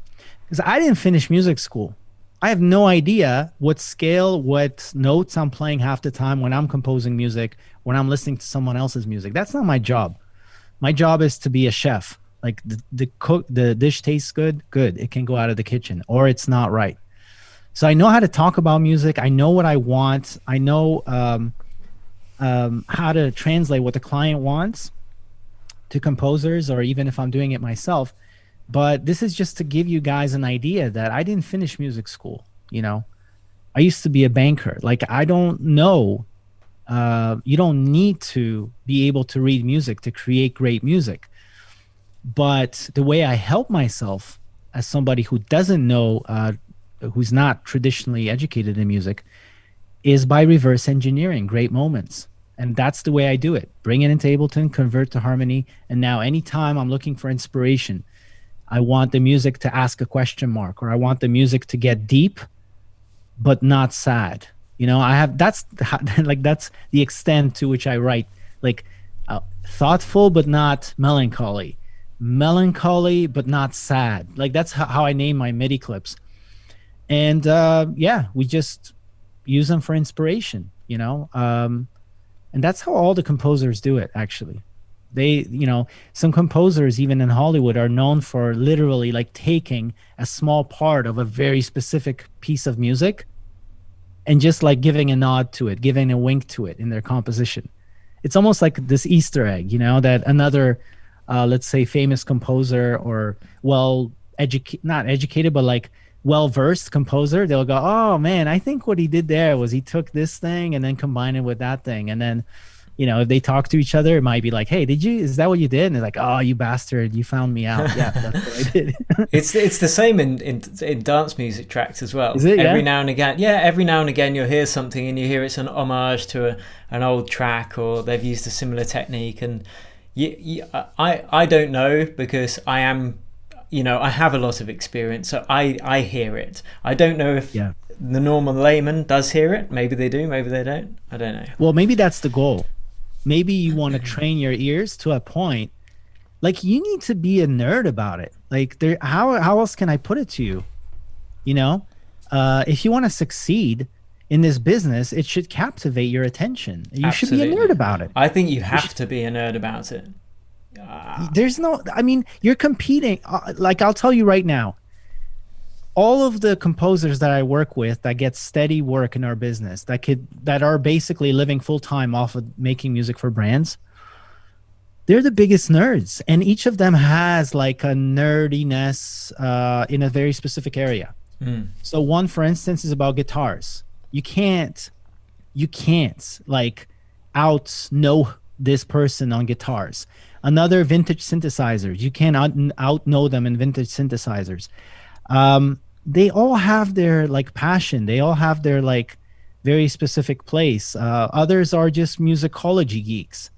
Because I didn't finish music school. I have no idea what scale, what notes I'm playing half the time when I'm composing music, when I'm listening to someone else's music. That's not my job. My job is to be a chef. Like the dish tastes good, it can go out of the kitchen, or it's not right. So I know how to talk about music. I know what I want. I know how to translate what the client wants to composers, or even if I'm doing it myself. But this is just to give you guys an idea that I didn't finish music school. I used to be a banker. Like, I don't know. You don't need to be able to read music to create great music. But the way I help myself as somebody who doesn't know, who's not traditionally educated in music, is by reverse engineering great moments. And that's the way I do it. Bring it into Ableton, convert to harmony. And now anytime I'm looking for inspiration, I want the music to ask a question mark, or I want the music to get deep, but not sad. You know, I have like that's the extent to which I write. Like thoughtful but not melancholy, melancholy but not sad. Like that's how I name my MIDI clips. And yeah, we just use them for inspiration, you know. And that's how all the composers do it, actually. They, you know, some composers even in Hollywood are known for literally like taking a small part of a very specific piece of music and just like giving a nod to it, giving a wink to it in their composition. It's almost like this Easter egg, you know, that another, let's say, famous composer or not educated, but like well-versed composer, they'll go, oh man, I think what he did there was he took this thing and then combined it with that thing. And then, you know, if they talk to each other, it might be like, hey, is that what you did? And they're like, oh, you bastard, you found me out. Yeah, that's what I did. It's the same in dance music tracks as well. Is it? Every Yeah? now and again, yeah, every now and again you'll hear something and you hear it's an homage to an old track, or they've used a similar technique. And I don't know, because I am, you know, I have a lot of experience, so I hear it. I don't know if Yeah. the normal layman does hear it. Maybe they do, maybe they don't. I don't know. Well, maybe that's the goal. Maybe you want to train your ears to a point. Like you need to be a nerd about it. Like how else can I put it to you? You know, if you want to succeed in this business, it should captivate your attention. You should be a nerd about it. I think you have to be a nerd about it. There's no, I mean, you're competing. Like I'll tell you right now, all of the composers that I work with that get steady work in our business, that are basically living full time off of making music for brands, they're the biggest nerds, and each of them has like a nerdiness in a very specific area. So one, for instance, is about guitars. You can't like out-know this person on guitars. Another, vintage synthesizers. You can't out-know them in vintage synthesizers. They all have their like passion. They all have their like very specific place. Others are just musicology geeks.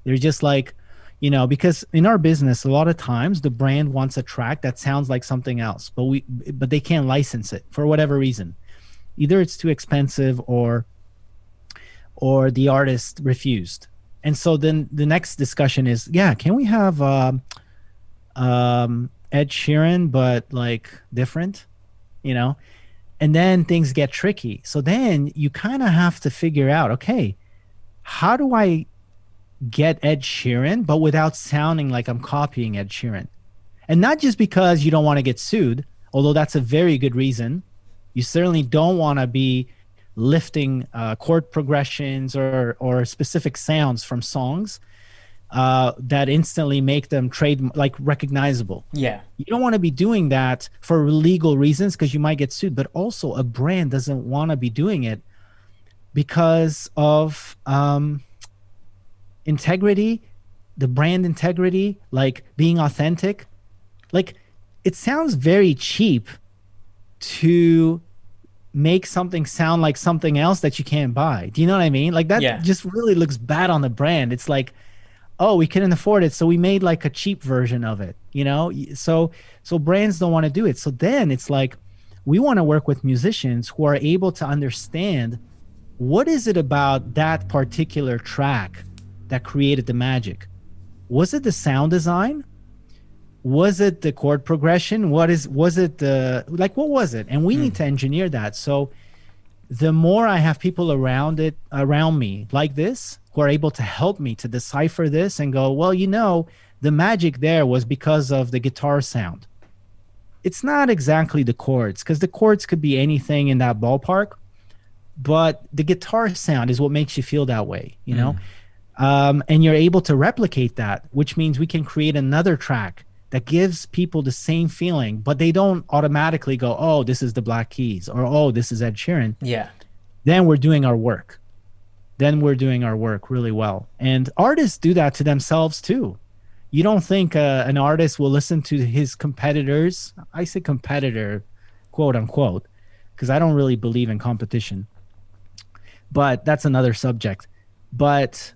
They're just like, you know, because in our business, a lot of times the brand wants a track that sounds like something else, but they can't license it for whatever reason. Either it's too expensive or the artist refused. And so then the next discussion is, yeah, can we have Ed Sheeran, but like different, you know? And then things get tricky. So then you kind of have to figure out, okay, how do I get Ed Sheeran, but without sounding like I'm copying Ed Sheeran? And not just because you don't want to get sued, although that's a very good reason. You certainly don't want to be lifting chord progressions or specific sounds from songs that instantly make them like recognizable. Yeah. You don't want to be doing that for legal reasons because you might get sued, but also a brand doesn't want to be doing it because of integrity, the brand integrity, like being authentic. Like it sounds very cheap to make something sound like something else that you can't buy. Do you know what I mean? Like that just really looks bad on the brand. It's like, oh, we couldn't afford it, so we made like a cheap version of it, you know? So brands don't want to do it. So then it's like, we want to work with musicians who are able to understand what is it about that particular track that created the magic. Was it the sound design? Was it the chord progression? Was it what was it? And we need to engineer that. So the more I have people around me like this, who are able to help me to decipher this and go, well, you know, the magic there was because of the guitar sound. It's not exactly the chords, because the chords could be anything in that ballpark, but the guitar sound is what makes you feel that way, you know? And you're able to replicate that, which means we can create another track that gives people the same feeling, but they don't automatically go, oh, this is the Black Keys, or oh, this is Ed Sheeran. Yeah. Then we're doing our work. Then we're doing our work really well. And artists do that to themselves too. You don't think an artist will listen to his competitors? I say competitor, quote unquote, because I don't really believe in competition. But that's another subject. But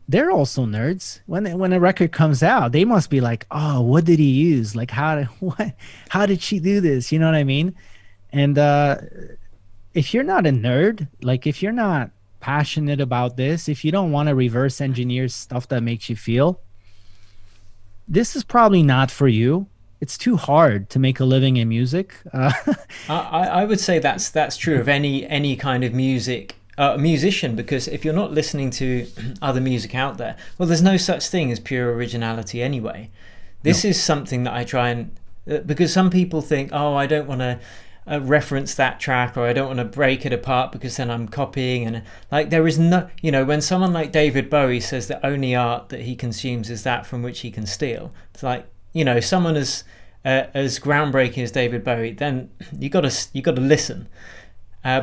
they're also nerds. When a record comes out, they must be like, oh, what did he use? Like, how did she do this? You know what I mean? And if you're not a nerd, like if you're not passionate about this, if you don't want to reverse engineer stuff that makes you feel, this is probably not for you. It's too hard to make a living in music. I would say that's true of any kind of musician, because if you're not listening to other music out there, well, there's no such thing as pure originality anyway. This No. is something that I try and because some people think, oh, I don't want to reference that track, or I don't want to break it apart because then I'm copying. And like, there is no, when someone like David Bowie says that only art that he consumes is that from which he can steal, it's like, someone as groundbreaking as David Bowie, then you got to listen,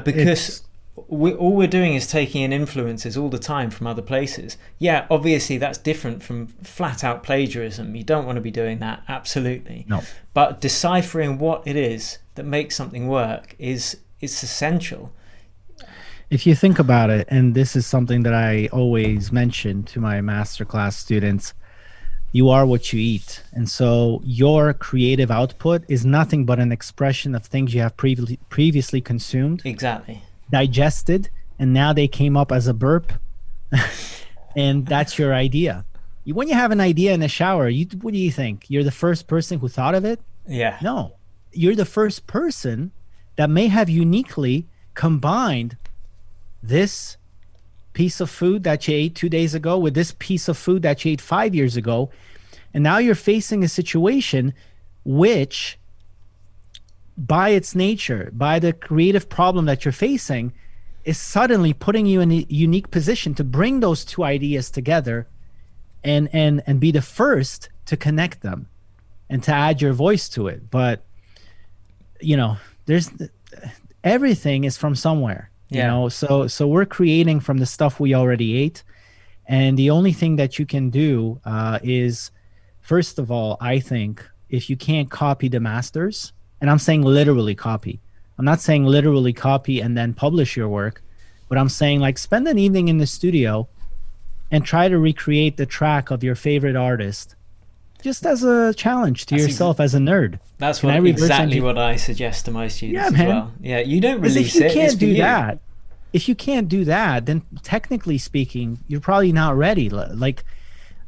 because all we're doing is taking in influences all the time from other places. Yeah, obviously that's different from flat out plagiarism. You don't want to be doing that, absolutely. No. But deciphering what it is that makes something work is essential. If you think about it, and this is something that I always mention to my masterclass students, you are what you eat. And so your creative output is nothing but an expression of things you have previously consumed, Exactly. digested, and now they came up as a burp. And that's your idea. When you have an idea in the shower, what do you think? You're the first person who thought of it? Yeah. No, you're the first person that may have uniquely combined this piece of food that you ate 2 days ago with this piece of food that you ate 5 years ago. And now you're facing a situation which, by its nature, by the creative problem that you're facing, is suddenly putting you in a unique position to bring those two ideas together and be the first to connect them and to add your voice to it. But there's everything is from somewhere. So we're creating from the stuff we already ate, and the only thing that you can do is, first of all, I think, if you can't copy the masters, and I'm saying literally copy, I'm not saying literally copy and then publish your work, but I'm saying, like, spend an evening in the studio and try to recreate the track of your favorite artist, just as a challenge to yourself as a nerd. That's exactly what I suggest to my students as well. Yeah, you don't release it. If you can't do that, then technically speaking, you're probably not ready. Like,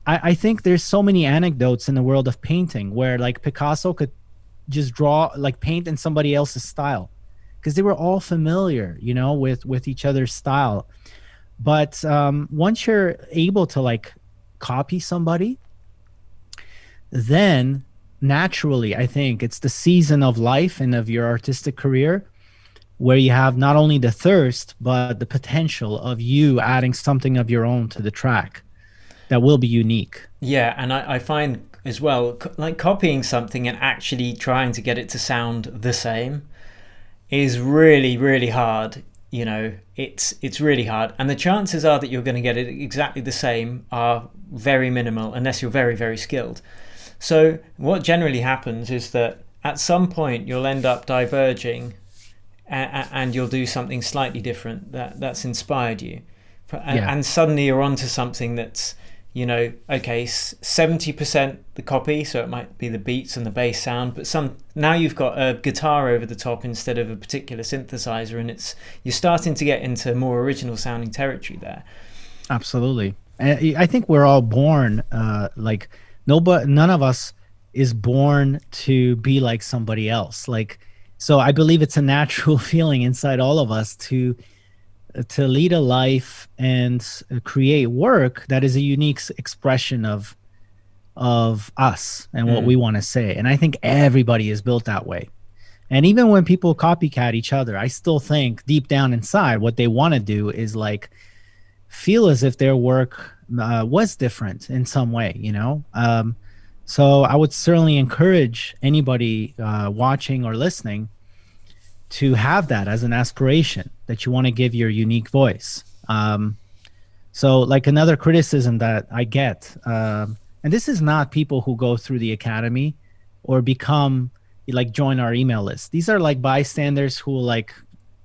I think there's so many anecdotes in the world of painting where, like, Picasso could just paint in somebody else's style because they were all familiar, with each other's style. But once you're able to, like, copy somebody, then naturally, I think it's the season of life and of your artistic career where you have not only the thirst, but the potential of you adding something of your own to the track that will be unique. Yeah, and I find as well, like, copying something and actually trying to get it to sound the same is really, really hard. It's really hard, and the chances are that you're going to get it exactly the same are very minimal unless you're very, very skilled. So what generally happens is that at some point you'll end up diverging, and you'll do something slightly different that's inspired you, and suddenly you're onto something that's, okay, 70% the copy, so it might be the beats and the bass sound, but now you've got a guitar over the top instead of a particular synthesizer, and you're starting to get into more original sounding territory there. Absolutely. I think we're all born none of us is born to be like somebody else. So I believe it's a natural feeling inside all of us to lead a life and create work that is a unique expression of us and what we want to say. And I think everybody is built that way. And even when people copycat each other, I still think deep down inside what they want to do is, like, feel as if their work was different in some way, So I would certainly encourage anybody watching or listening to have that as an aspiration, that you want to give your unique voice. So, like, another criticism that I get, and this is not people who go through the academy or become, like, join our email list. These are, like, bystanders who, like,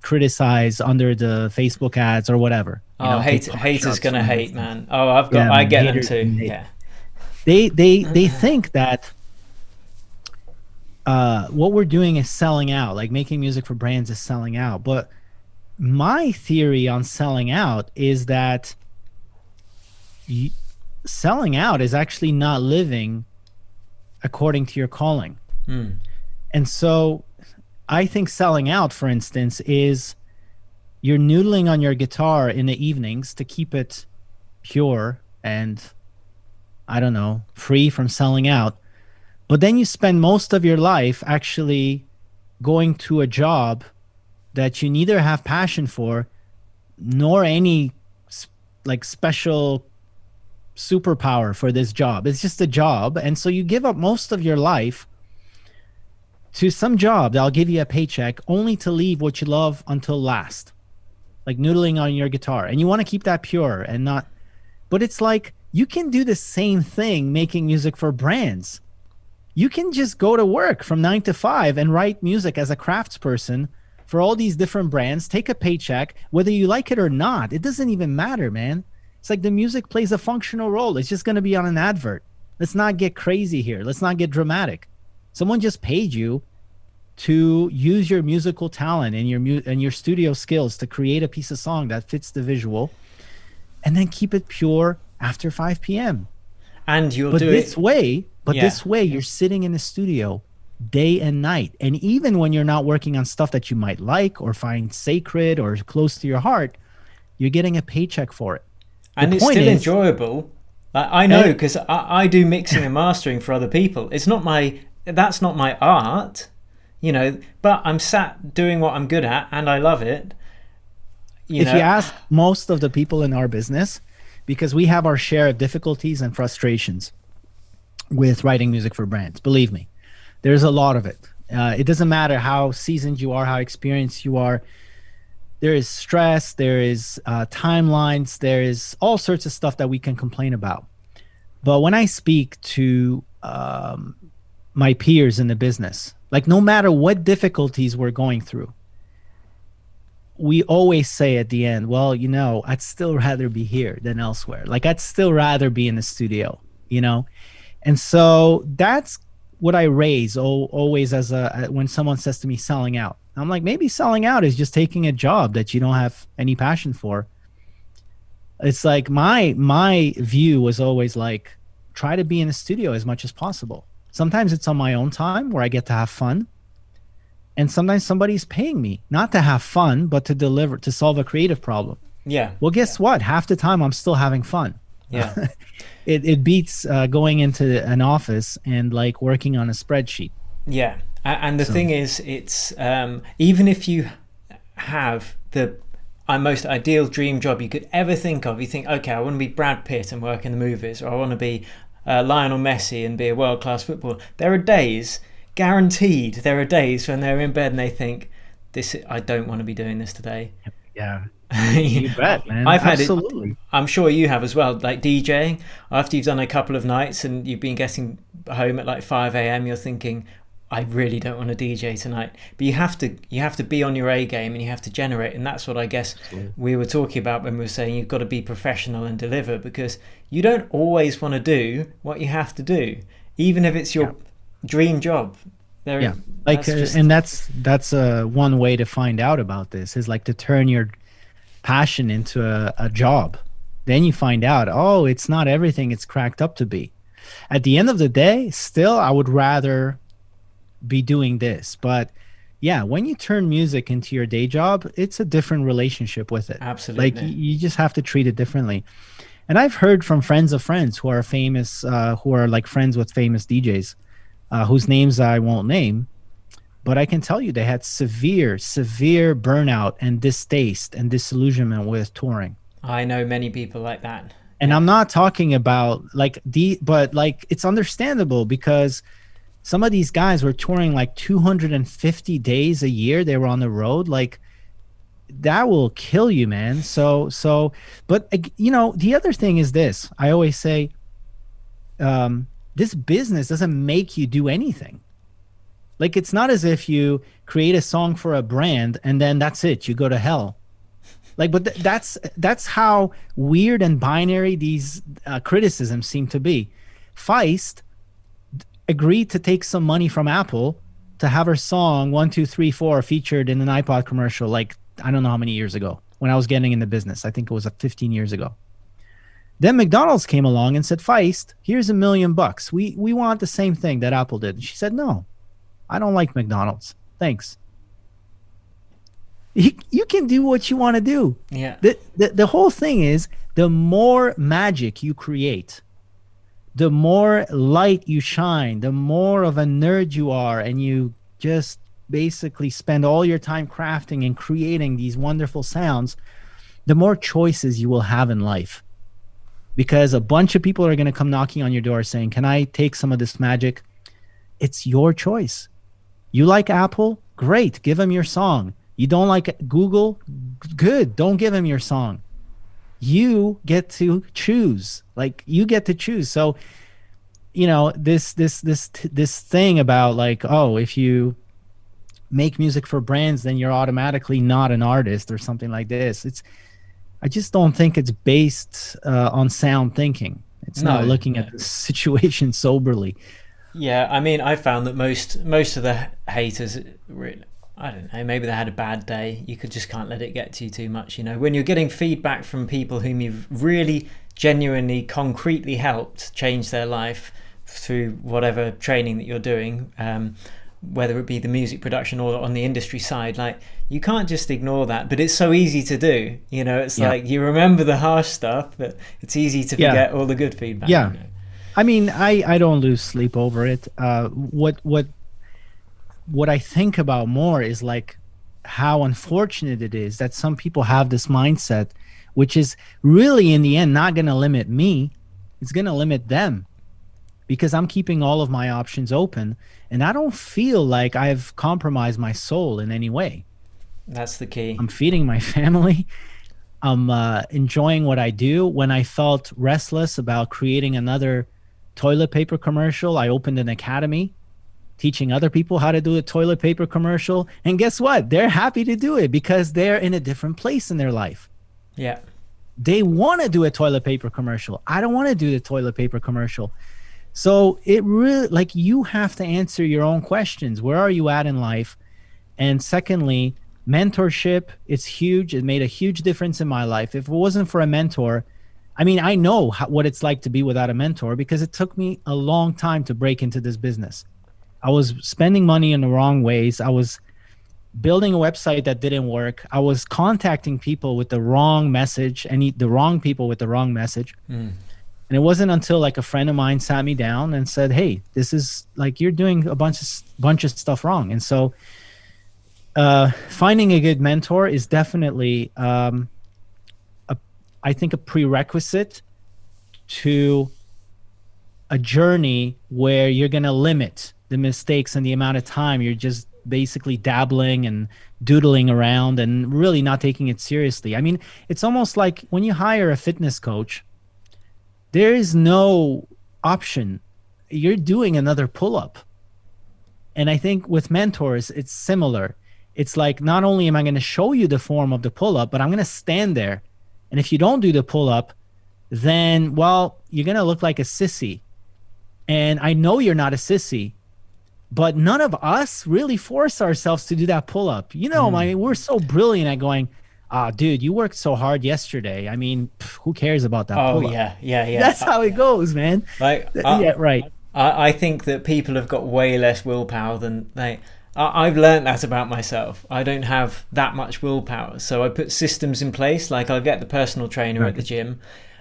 criticize under the Facebook ads or whatever. Haters gonna hate, man. I get them too. Yeah. They think that what we're doing is selling out, like making music for brands is selling out. But my theory on selling out is that y selling out is actually not living according to your calling. And so I think selling out, for instance, is you're noodling on your guitar in the evenings to keep it pure and, I don't know, free from selling out. But then you spend most of your life actually going to a job that you neither have passion for nor any like special superpower for this job. It's just a job. And so you give up most of your life to some job that'll give you a paycheck only to leave what you love until last, like noodling on your guitar. And you want to keep that pure and not, but it's like you can do the same thing making music for brands. You can just go to work from 9 to 5 and write music as a craftsperson for all these different brands, take a paycheck, whether you like it or not. It doesn't even matter, man. It's like the music plays a functional role. It's just going to be on an advert. Let's not get crazy here. Let's not get dramatic. Someone just paid you to use your musical talent and your studio skills to create a piece of song that fits the visual and then keep it pure after 5 p.m. And you'll But do this it. way, Yeah. this way, you're sitting in the studio day and night. And even when you're not working on stuff that you might like or find sacred or close to your heart, you're getting a paycheck for it. And it's still enjoyable. Like, I know, because I do mixing and mastering for other people. It's not that's not my art, you know, but I'm sat doing what I'm good at and I love it. If you ask most of the people in our business, because we have our share of difficulties and frustrations with writing music for brands, believe me, there's a lot of it. It doesn't matter how seasoned you are, how experienced you are. There is stress, there is timelines, there is all sorts of stuff that we can complain about. But when I speak to my peers in the business, like no matter what difficulties we're going through, we always say at the end, well, you know, I'd still rather be here than elsewhere. Like I'd still rather be in the studio, you know? And so that's what I raise always as when someone says to me selling out. I'm like, maybe selling out is just taking a job that you don't have any passion for. It's like my view was always like, try to be in the studio as much as possible. Sometimes it's on my own time where I get to have fun. And sometimes somebody's paying me not to have fun, but to solve a creative problem. Yeah. Well, guess what? Half the time I'm still having fun. Yeah. It beats going into an office and like working on a spreadsheet. Yeah. And the thing is, it's even if you have the most ideal dream job you could ever think of, you think, okay, I want to be Brad Pitt and work in the movies, or I want to be Lionel Messi and be a world-class footballer. There are days, guaranteed, there are days when they're in bed and they think, I don't want to be doing this today. Yeah. You bet, man. I've had Absolutely. it. I'm sure you have as well. Like DJing, after you've done a couple of nights and you've been getting home at like 5 a.m., you're thinking, I really don't want to DJ tonight. But you have to be on your A game and you have to generate. And that's what I guess we were talking about when we were saying you've got to be professional and deliver, because you don't always want to do what you have to do, even if it's your dream job. Like, and that's one way to find out about this is like to turn your passion into a job. Then you find out, oh, it's not everything it's cracked up to be. At the end of the day, still, I would rather be doing this. But yeah, when you turn music into your day job, it's a different relationship with it. Absolutely. Like you just have to treat it differently. And I've heard from friends of friends who are famous, who are like friends with famous DJs, whose names I won't name, but I can tell you they had severe burnout and distaste and disillusionment with touring. I know many people like that. And I'm not talking about but like it's understandable because some of these guys were touring like 250 days a year. They were on the road. Like that will kill you, man. So, but you know, the other thing is this, I always say, this business doesn't make you do anything. Like, it's not as if you create a song for a brand and then that's it, you go to hell. Like, but that's how weird and binary these criticisms seem to be. Feist agreed to take some money from Apple to have her song 1, 2, 3, 4 featured in an iPod commercial like I don't know how many years ago, when I was getting in the business. I think it was 15 years ago. Then McDonald's came along and said, Feist, here's $1 million. We want the same thing that Apple did. And she said, no, I don't like McDonald's. Thanks. You can do what you want to do. Yeah. The whole thing is, the more magic you create, the more light you shine, the more of a nerd you are, and you just basically spend all your time crafting and creating these wonderful sounds, the more choices you will have in life. Because a bunch of people are going to come knocking on your door saying, can I take some of this magic? It's your choice. You like Apple? Great. Give them your song. You don't like Google? Good. Don't give them your song. You get to choose. Like, you get to choose. So, you know, this thing about like, oh, if you make music for brands, then you're automatically not an artist or something like this. I just don't think it's based on sound thinking. It's not looking at the situation soberly. Yeah, I mean, I found that most of the haters, I don't know, maybe they had a bad day. You just can't let it get to you too much. You know, when you're getting feedback from people whom you've really genuinely, concretely helped change their life through whatever training that you're doing, whether it be the music production or on the industry side, like, you can't just ignore that. But it's so easy to do. You know, it's like you remember the harsh stuff, but it's easy to forget all the good feedback. Yeah. You know? I mean, I don't lose sleep over it. What I think about more is like how unfortunate it is that some people have this mindset, which is really in the end not going to limit me. It's going to limit them, because I'm keeping all of my options open, and I don't feel like I've compromised my soul in any way. That's the key. I'm feeding my family. I'm enjoying what I do. When I felt restless about creating another toilet paper commercial, I opened an academy teaching other people how to do a toilet paper commercial. And guess what? They're happy to do it because they're in a different place in their life. Yeah. They want to do a toilet paper commercial. I don't want to do the toilet paper commercial. So it really, like, you have to answer your own questions. Where are you at in life? And secondly, mentorship, it's huge. It made a huge difference in my life. If it wasn't for a mentor, I mean, I know what it's like to be without a mentor, because it took me a long time to break into this business. I was spending money in the wrong ways. I was building a website that didn't work. I was contacting people with the wrong message, and the wrong people with the wrong message. And it wasn't until like a friend of mine sat me down and said, hey, this is like, you're doing a bunch of stuff wrong. And so finding a good mentor is definitely, I think, a prerequisite to a journey where you're going to limit the mistakes and the amount of time you're just basically dabbling and doodling around and really not taking it seriously. I mean, it's almost like when you hire a fitness coach, there is no option. You're doing another pull-up. And I think with mentors, it's similar. It's like, not only am I going to show you the form of the pull-up, but I'm going to stand there. And if you don't do the pull-up, then, well, you're going to look like a sissy. And I know you're not a sissy, but none of us really force ourselves to do that pull-up. You know, we're so brilliant at going, dude, you worked so hard yesterday. I mean, who cares about that pull-up? Oh, yeah. That's how it goes, man. Like, yeah, right. I think that people have got way less willpower than they... I've learned that about myself. I don't have that much willpower. So I put systems in place. Like, I'll get the personal trainer at the gym,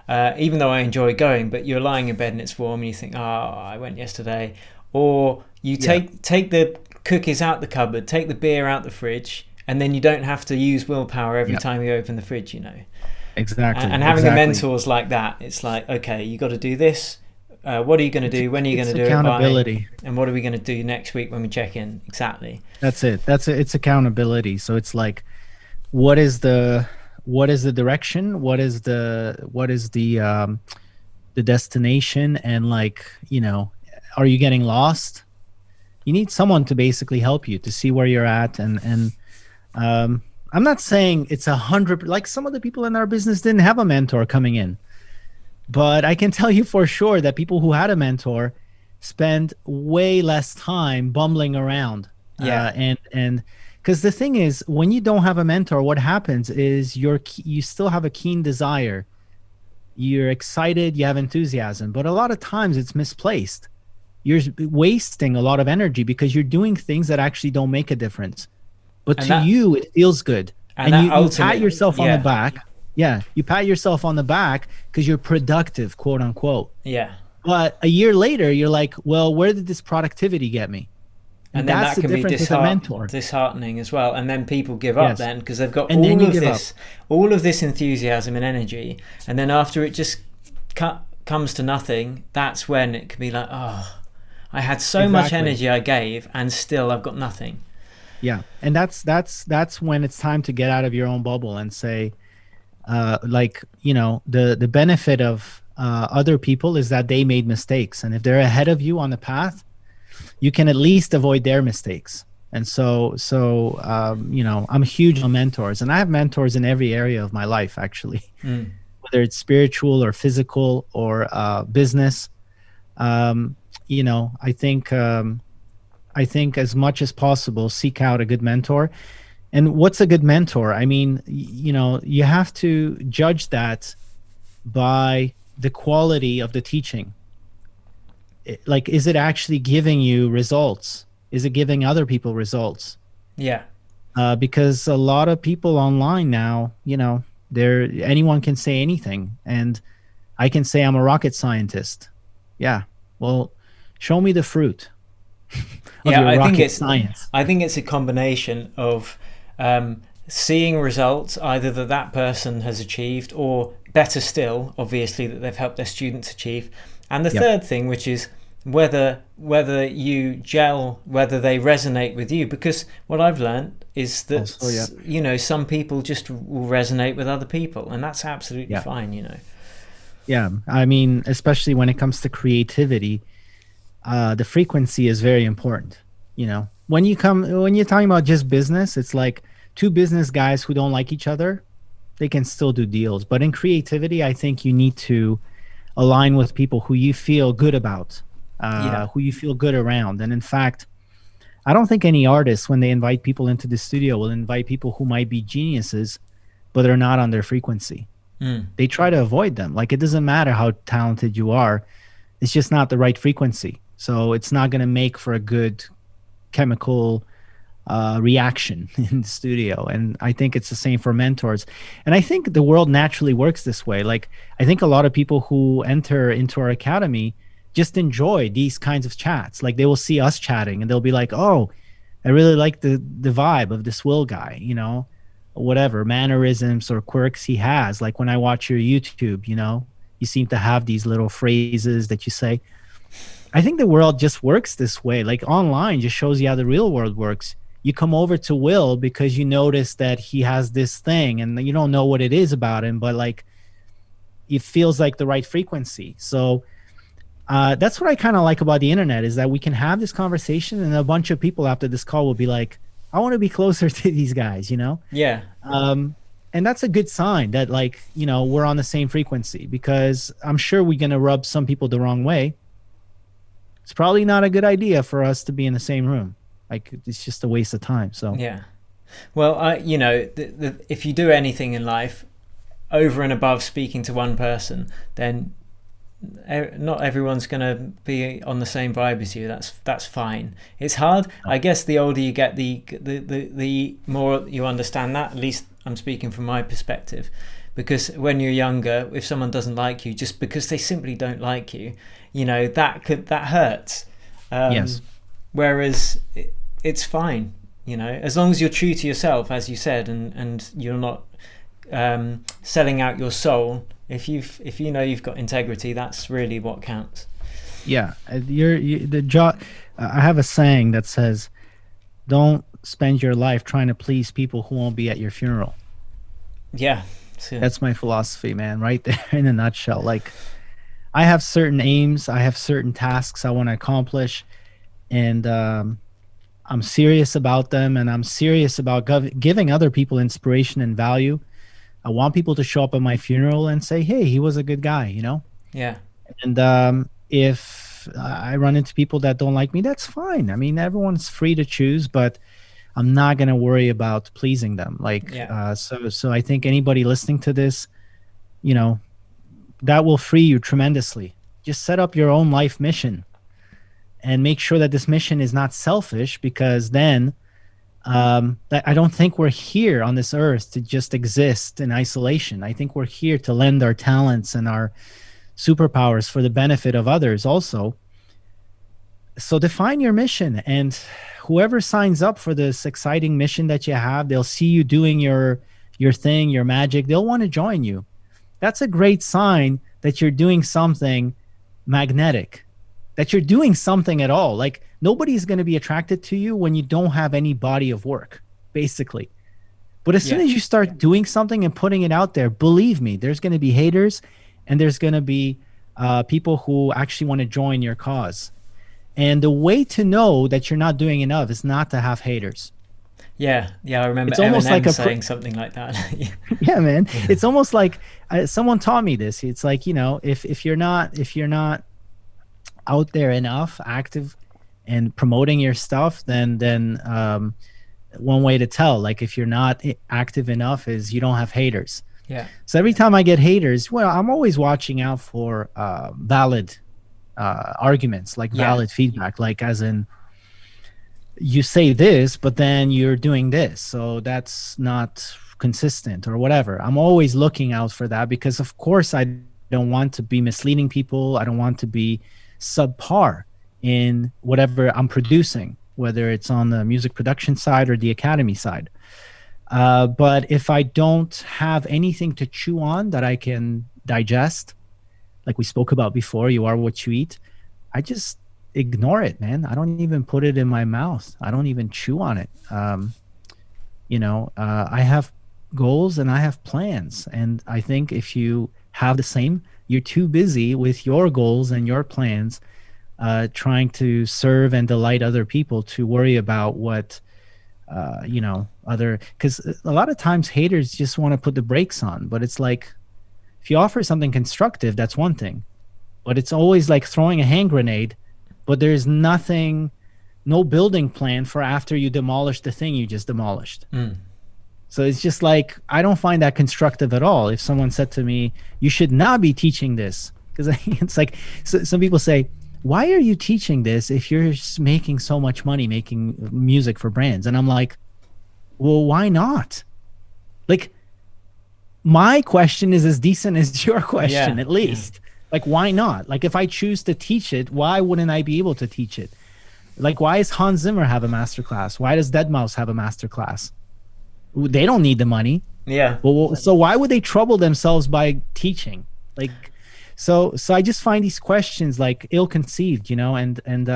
even though I enjoy going, but you're lying in bed and it's warm and you think, oh, I went yesterday. Or you take the cookies out the cupboard, take the beer out the fridge, and then you don't have to use willpower every time you open the fridge, you know. Exactly. And having a mentors like that, it's like, okay, you got to do this. What are you going to do? When are you going to do accountability. it? And what are we going to do next week when we check in? Exactly. That's it. It's accountability. So it's like, what is the direction? What is the destination? And, like, you know, are you getting lost? You need someone to basically help you to see where you're at. And I'm not saying it's 100, like some of the people in our business didn't have a mentor coming in. But I can tell you for sure that people who had a mentor spend way less time bumbling around. And Because the thing is, when you don't have a mentor, what happens is you still have a keen desire. You're excited, you have enthusiasm, but a lot of times it's misplaced. You're wasting a lot of energy because you're doing things that actually don't make a difference. But And to that you, it feels good. and And that you pat ultimate, yourself on the yeah, back. Yeah, you pat yourself on the back because you're productive, quote unquote. yeah. But a year later, you're like, well, where did this productivity get me? And And then that's that the can be difference with a mentor. disheartening as well. And then people give up Yes. then because they've got And then you give up. all of this enthusiasm and energy, and then after it just comes to nothing, that's when it can be like, oh, I had so much Exactly. energy I gave, and still I've got nothing. Yeah. And that's when it's time to get out of your own bubble and say, like, the benefit of other people is that they made mistakes. And if they're ahead of you on the path, you can at least avoid their mistakes. And I'm huge on mentors, and I have mentors in every area of my life, actually, Mm. whether it's spiritual or physical or business. Um, I think as much as possible, seek out a good mentor. And what's a good mentor? I mean, you have to judge that by the quality of the teaching. Like, is it actually giving you results? Is it giving other people results? Yeah. Because a lot of people online now, anyone can say anything, and I can say I'm a rocket scientist. Yeah, well, show me the fruit of Yeah, your rocket science. I think it's a combination of seeing results either that person has achieved, or better still, obviously, that they've helped their students achieve. And the Yep. third thing, which is whether you gel, whether they resonate with you. Because what I've learned is that Also, yeah. some people just will resonate with other people, and that's absolutely Yeah. fine. Yeah, I mean, especially when it comes to creativity, the frequency is very important. When you're talking about just business, it's like two business guys who don't like each other, they can still do deals. But in creativity, I think you need to align with people who you feel good about, Yeah. who you feel good around. And in fact, I don't think any artist, when they invite people into the studio, will invite people who might be geniuses, but they're not on their frequency. Mm. They try to avoid them. Like, it doesn't matter how talented you are, it's just not the right frequency. So it's not going to make for a good chemical reaction in the studio. And I think it's the same for mentors. And I think the world naturally works this way. Like, I think a lot of people who enter into our academy just enjoy these kinds of chats. Like, they will see us chatting and they'll be like, oh, I really like the vibe of this Will guy, whatever mannerisms or quirks he has. Like, when I watch your YouTube, you seem to have these little phrases that you say. I think the world just works this way. Like, online just shows you how the real world works. You come over to Will because you notice that he has this thing and you don't know what it is about him, but like, it feels like the right frequency. So that's what I kind of like about the internet, is that we can have this conversation and a bunch of people after this call will be like, I want to be closer to these guys, Yeah. And that's a good sign that, like, we're on the same frequency, because I'm sure we're going to rub some people the wrong way. It's probably not a good idea for us to be in the same room. Like, it's just a waste of time. So Yeah. Well, if you do anything in life over and above speaking to one person, then not everyone's going to be on the same vibe as you. That's fine. It's hard. I guess the older you get, the more you understand that. At least I'm speaking from my perspective, because when you're younger, if someone doesn't like you just because they simply don't like you, that hurts. Yes. Whereas it's fine, as long as you're true to yourself, as you said, and you're not selling out your soul. If you've got integrity, that's really what counts. Yeah, I have a saying that says, "Don't spend your life trying to please people who won't be at your funeral." Yeah, that's my philosophy, man. Right there in a nutshell. Like, I have certain aims, I have certain tasks I want to accomplish, and I'm serious about them, and I'm serious about giving other people inspiration and value. I want people to show up at my funeral and say, hey, he was a good guy, Yeah. And if I run into people that don't like me, that's fine. I mean, everyone's free to choose, but I'm not going to worry about pleasing them. Like, Yeah. so I think anybody listening to this, you know, that will free you tremendously. Just set up your own life mission and make sure that this mission is not selfish, because then I don't think we're here on this earth to just exist in isolation. I think we're here to lend our talents and our superpowers for the benefit of others also. So define your mission, and whoever signs up for this exciting mission that you have, they'll see you doing your thing, your magic. They'll want to join you. That's a great sign that you're doing something magnetic, that you're doing something at all. Like, nobody's going to be attracted to you when you don't have any body of work, basically. But as soon as you start doing something and putting it out there, believe me, there's going to be haters, and there's going to be people who actually want to join your cause. And the way to know that you're not doing enough is not to have haters. Yeah, I remember It's almost Eminem like saying something like that. Yeah, man. It's almost like someone taught me this. It's like, you know, if you're not out there enough, active and promoting your stuff, then one way to tell, like, if you're not active enough, is you don't have haters. Yeah. So every time I get haters, well, I'm always watching out for valid arguments, like valid feedback, like as in, you say this, but then you're doing this, so that's not consistent or whatever. I'm always looking out for that, because of course I don't want to be misleading people. I don't want to be subpar in whatever I'm producing, whether it's on the music production side or the academy side. But if I don't have anything to chew on that I can digest, like we spoke about before, you are what you eat, I just ignore it, man. I don't even put it in my mouth. I don't even chew on it. I have goals and I have plans. And I think if you have the same, you're too busy with your goals and your plans, trying to serve and delight other people, to worry about what, because a lot of times haters just want to put the brakes on. But it's like, if you offer something constructive, that's one thing. But it's always like throwing a hand grenade, but there's no building plan for after you demolish the thing you just demolished. So it's just like, I don't find that constructive at all. If someone said to me, you should not be teaching this, because it's like, so some people say, why are you teaching this if you're making so much money making music for brands? And I'm like, well, why not? Like, my question is as decent as your question, at least. Like, why not? Like, if I choose to teach it, why wouldn't I be able to teach it? Like, why does Hans Zimmer have a masterclass? Why does Deadmau5 have a masterclass? They don't need the money. Yeah. Well, so why would they trouble themselves by teaching? Like, so I just find these questions like ill-conceived, and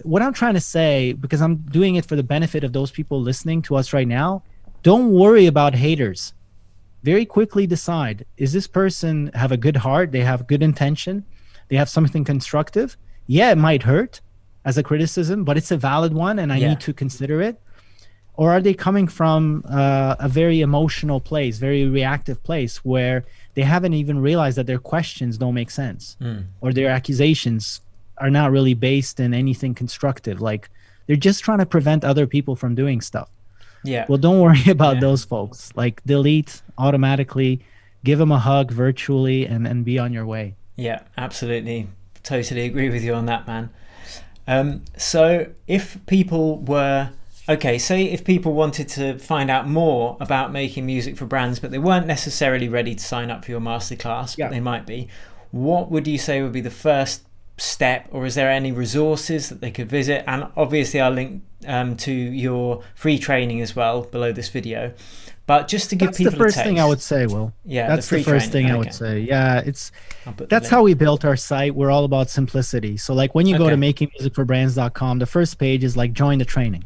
what I'm trying to say, because I'm doing it for the benefit of those people listening to us right now, don't worry about haters. Very quickly decide, is this person have a good heart? They have good intention. They have something constructive. Yeah, it might hurt as a criticism, but it's a valid one, and I need to consider it. Or are they coming from a very emotional place, very reactive place, where they haven't even realized that their questions don't make sense, or their accusations are not really based in anything constructive? Like, they're just trying to prevent other people from doing stuff. Yeah. Well, don't worry about those folks. Like, delete automatically, give them a hug virtually, and be on your way. Yeah, absolutely. Totally agree with you on that, man. So if people were, say if people wanted to find out more about making music for brands, but they weren't necessarily ready to sign up for your masterclass, but they might be, what would you say would be the first step? Or is there any resources that they could visit? And obviously I'll link to your free training as well below this video, but just to give people a taste. That's the first thing I would say, Will. Yeah, that's the first thing I would say. Yeah, that's how we built our site. We're all about simplicity. So like, when you go to makingmusicforbrands.com, the first page is like, join the training.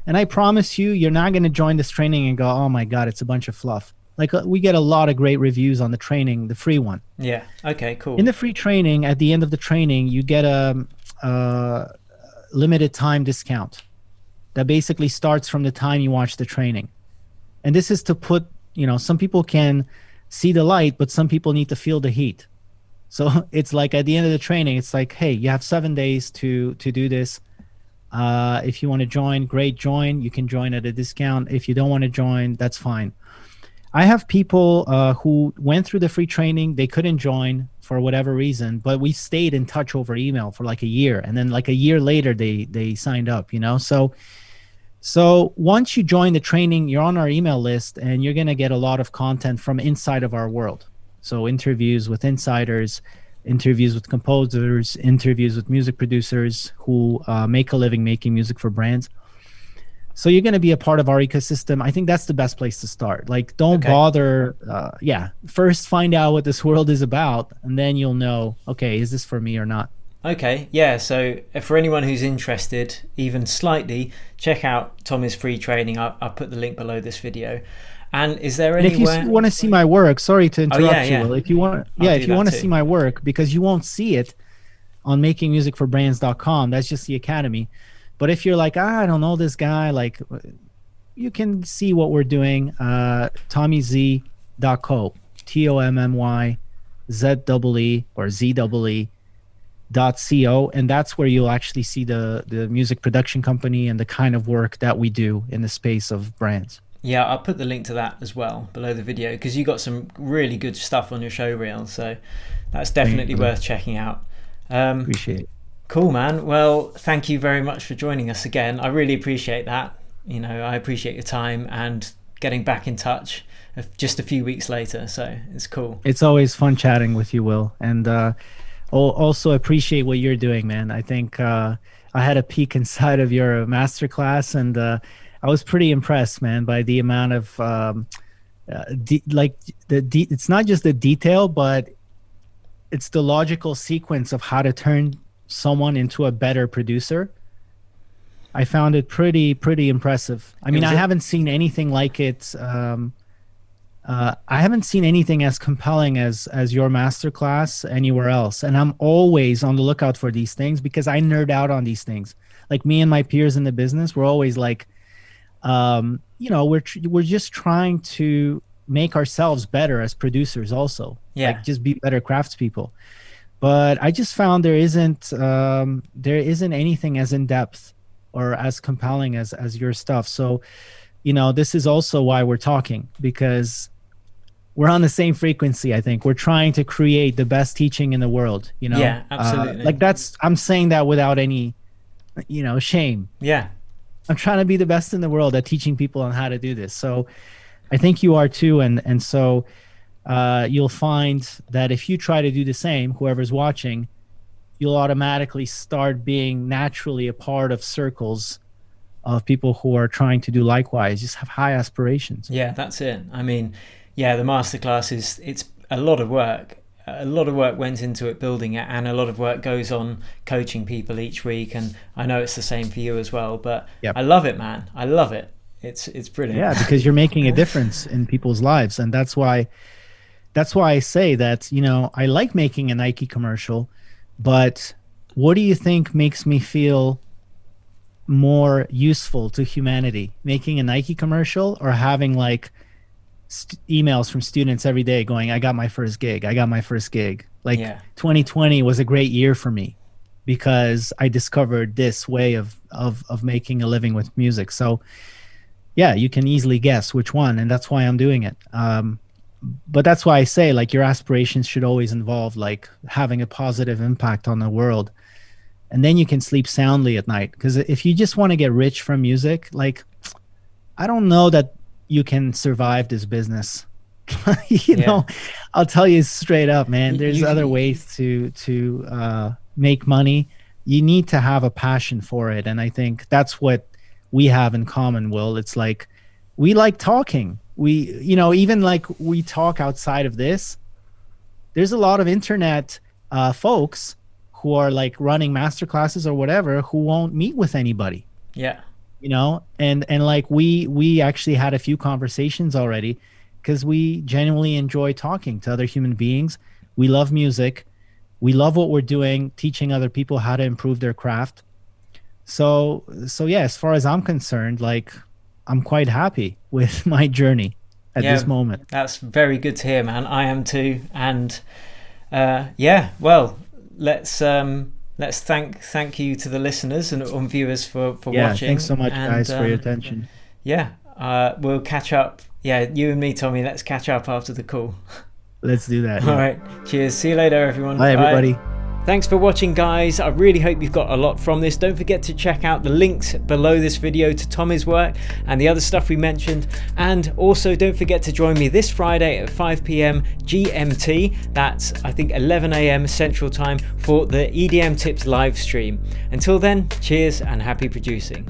And I promise you, you're not going to join this training and go, oh my God, it's a bunch of fluff. Like, we get a lot of great reviews on the training, the free one. Yeah. Okay, cool. In the free training, at the end of the training, you get a limited time discount that basically starts from the time you watch the training. And this is to put, some people can see the light, but some people need to feel the heat. So it's like, at the end of the training, it's like, hey, you have 7 days to do this. If you want to join, great, join. You can join at a discount. If you don't want to join, that's fine. I have people who went through the free training. They couldn't join for whatever reason, but we stayed in touch over email for like a year, and then like a year later, they signed up. So once you join the training, you're on our email list, and you're gonna get a lot of content from inside of our world. So interviews with insiders, interviews with composers, interviews with music producers who make a living making music for brands. So you're going to be a part of our ecosystem. I think that's the best place to start. Like, don't bother. First find out what this world is about, and then you'll know, okay, is this for me or not? Okay, yeah. So for anyone who's interested, even slightly, check out Tommy's free training. I'll put the link below this video. And is there anywhere? If you want to see my work, sorry to interrupt yeah. you. Will. If you want, if you want to see my work, because you won't see it on makingmusicforbrands.com. That's just the academy. But if you're like, I don't know this guy, like, you can see what we're doing. TommyZ.co, TOMMYZEE or ZEE.co, and that's where you'll actually see the music production company and the kind of work that we do in the space of brands. Yeah, I'll put the link to that as well below the video, because you got some really good stuff on your show reel, so that's definitely worth checking out. Appreciate it. Cool, man. Well, thank you very much for joining us again. I really appreciate that. I appreciate your time and getting back in touch just a few weeks later, so it's cool. It's always fun chatting with you, Will, and also appreciate what you're doing, man. I think I had a peek inside of your masterclass, and I was pretty impressed, man, by the amount of it's not just the detail, but it's the logical sequence of how to turn someone into a better producer. I found it pretty impressive. I mean, I haven't seen anything like it. I haven't seen anything as compelling as your masterclass anywhere else. And I'm always on the lookout for these things because I nerd out on these things. Like, me and my peers in the business, we're always like, we're just trying to make ourselves better as producers also. Like, just be better craftspeople. But I just found there isn't anything as in depth or as compelling as your stuff. So, this is also why we're talking, because we're on the same frequency. I think we're trying to create the best teaching in the world. Yeah, absolutely. I'm saying that without any, shame. Yeah, I'm trying to be the best in the world at teaching people on how to do this. So, I think you are too, and so. You'll find that if you try to do the same, whoever's watching, you'll automatically start being naturally a part of circles of people who are trying to do likewise, just have high aspirations. Yeah, that's it. I mean, yeah, the masterclass it's a lot of work. A lot of work went into it, building it, and a lot of work goes on coaching people each week. And I know it's the same for you as well, but I love it, man. I love it. It's brilliant. Yeah, because you're making a difference in people's lives. And that's why I say that, I like making a Nike commercial, but what do you think makes me feel more useful to humanity? Making a Nike commercial or having like emails from students every day going, I got my first gig. I got my first gig. Like 2020 was a great year for me because I discovered this way of making a living with music. So yeah, you can easily guess which one, and that's why I'm doing it. But that's why I say, like, your aspirations should always involve like having a positive impact on the world, and then you can sleep soundly at night. Because if you just want to get rich from music, like, I don't know that you can survive this business. you know, I'll tell you straight up, man. There's other ways to make money. You need to have a passion for it, and I think that's what we have in common, Will. It's like we like talking. We, even like we talk outside of this, there's a lot of internet folks who are like running masterclasses or whatever who won't meet with anybody. Yeah. And like we actually had a few conversations already because we genuinely enjoy talking to other human beings. We love music. We love what we're doing, teaching other people how to improve their craft. So yeah, as far as I'm concerned, like, I'm quite happy with my journey at this moment. That's very good to hear, man. I am too. And well, let's let's thank you to the listeners and viewers for Yeah, watching. thanks so much, and, guys, for your attention. Yeah, we'll catch up. Yeah, you and me, Tommy, let's catch up after the call. Let's do that. All right, cheers. See you later, everyone. Bye, everybody. Thanks for watching, guys. I really hope you've got a lot from this. Don't forget to check out the links below this video to Tommy's work and the other stuff we mentioned. And also don't forget to join me this Friday at 5 p.m. GMT. That's, I think, 11 a.m. Central Time for the EDM Tips live stream. Until then, cheers and happy producing.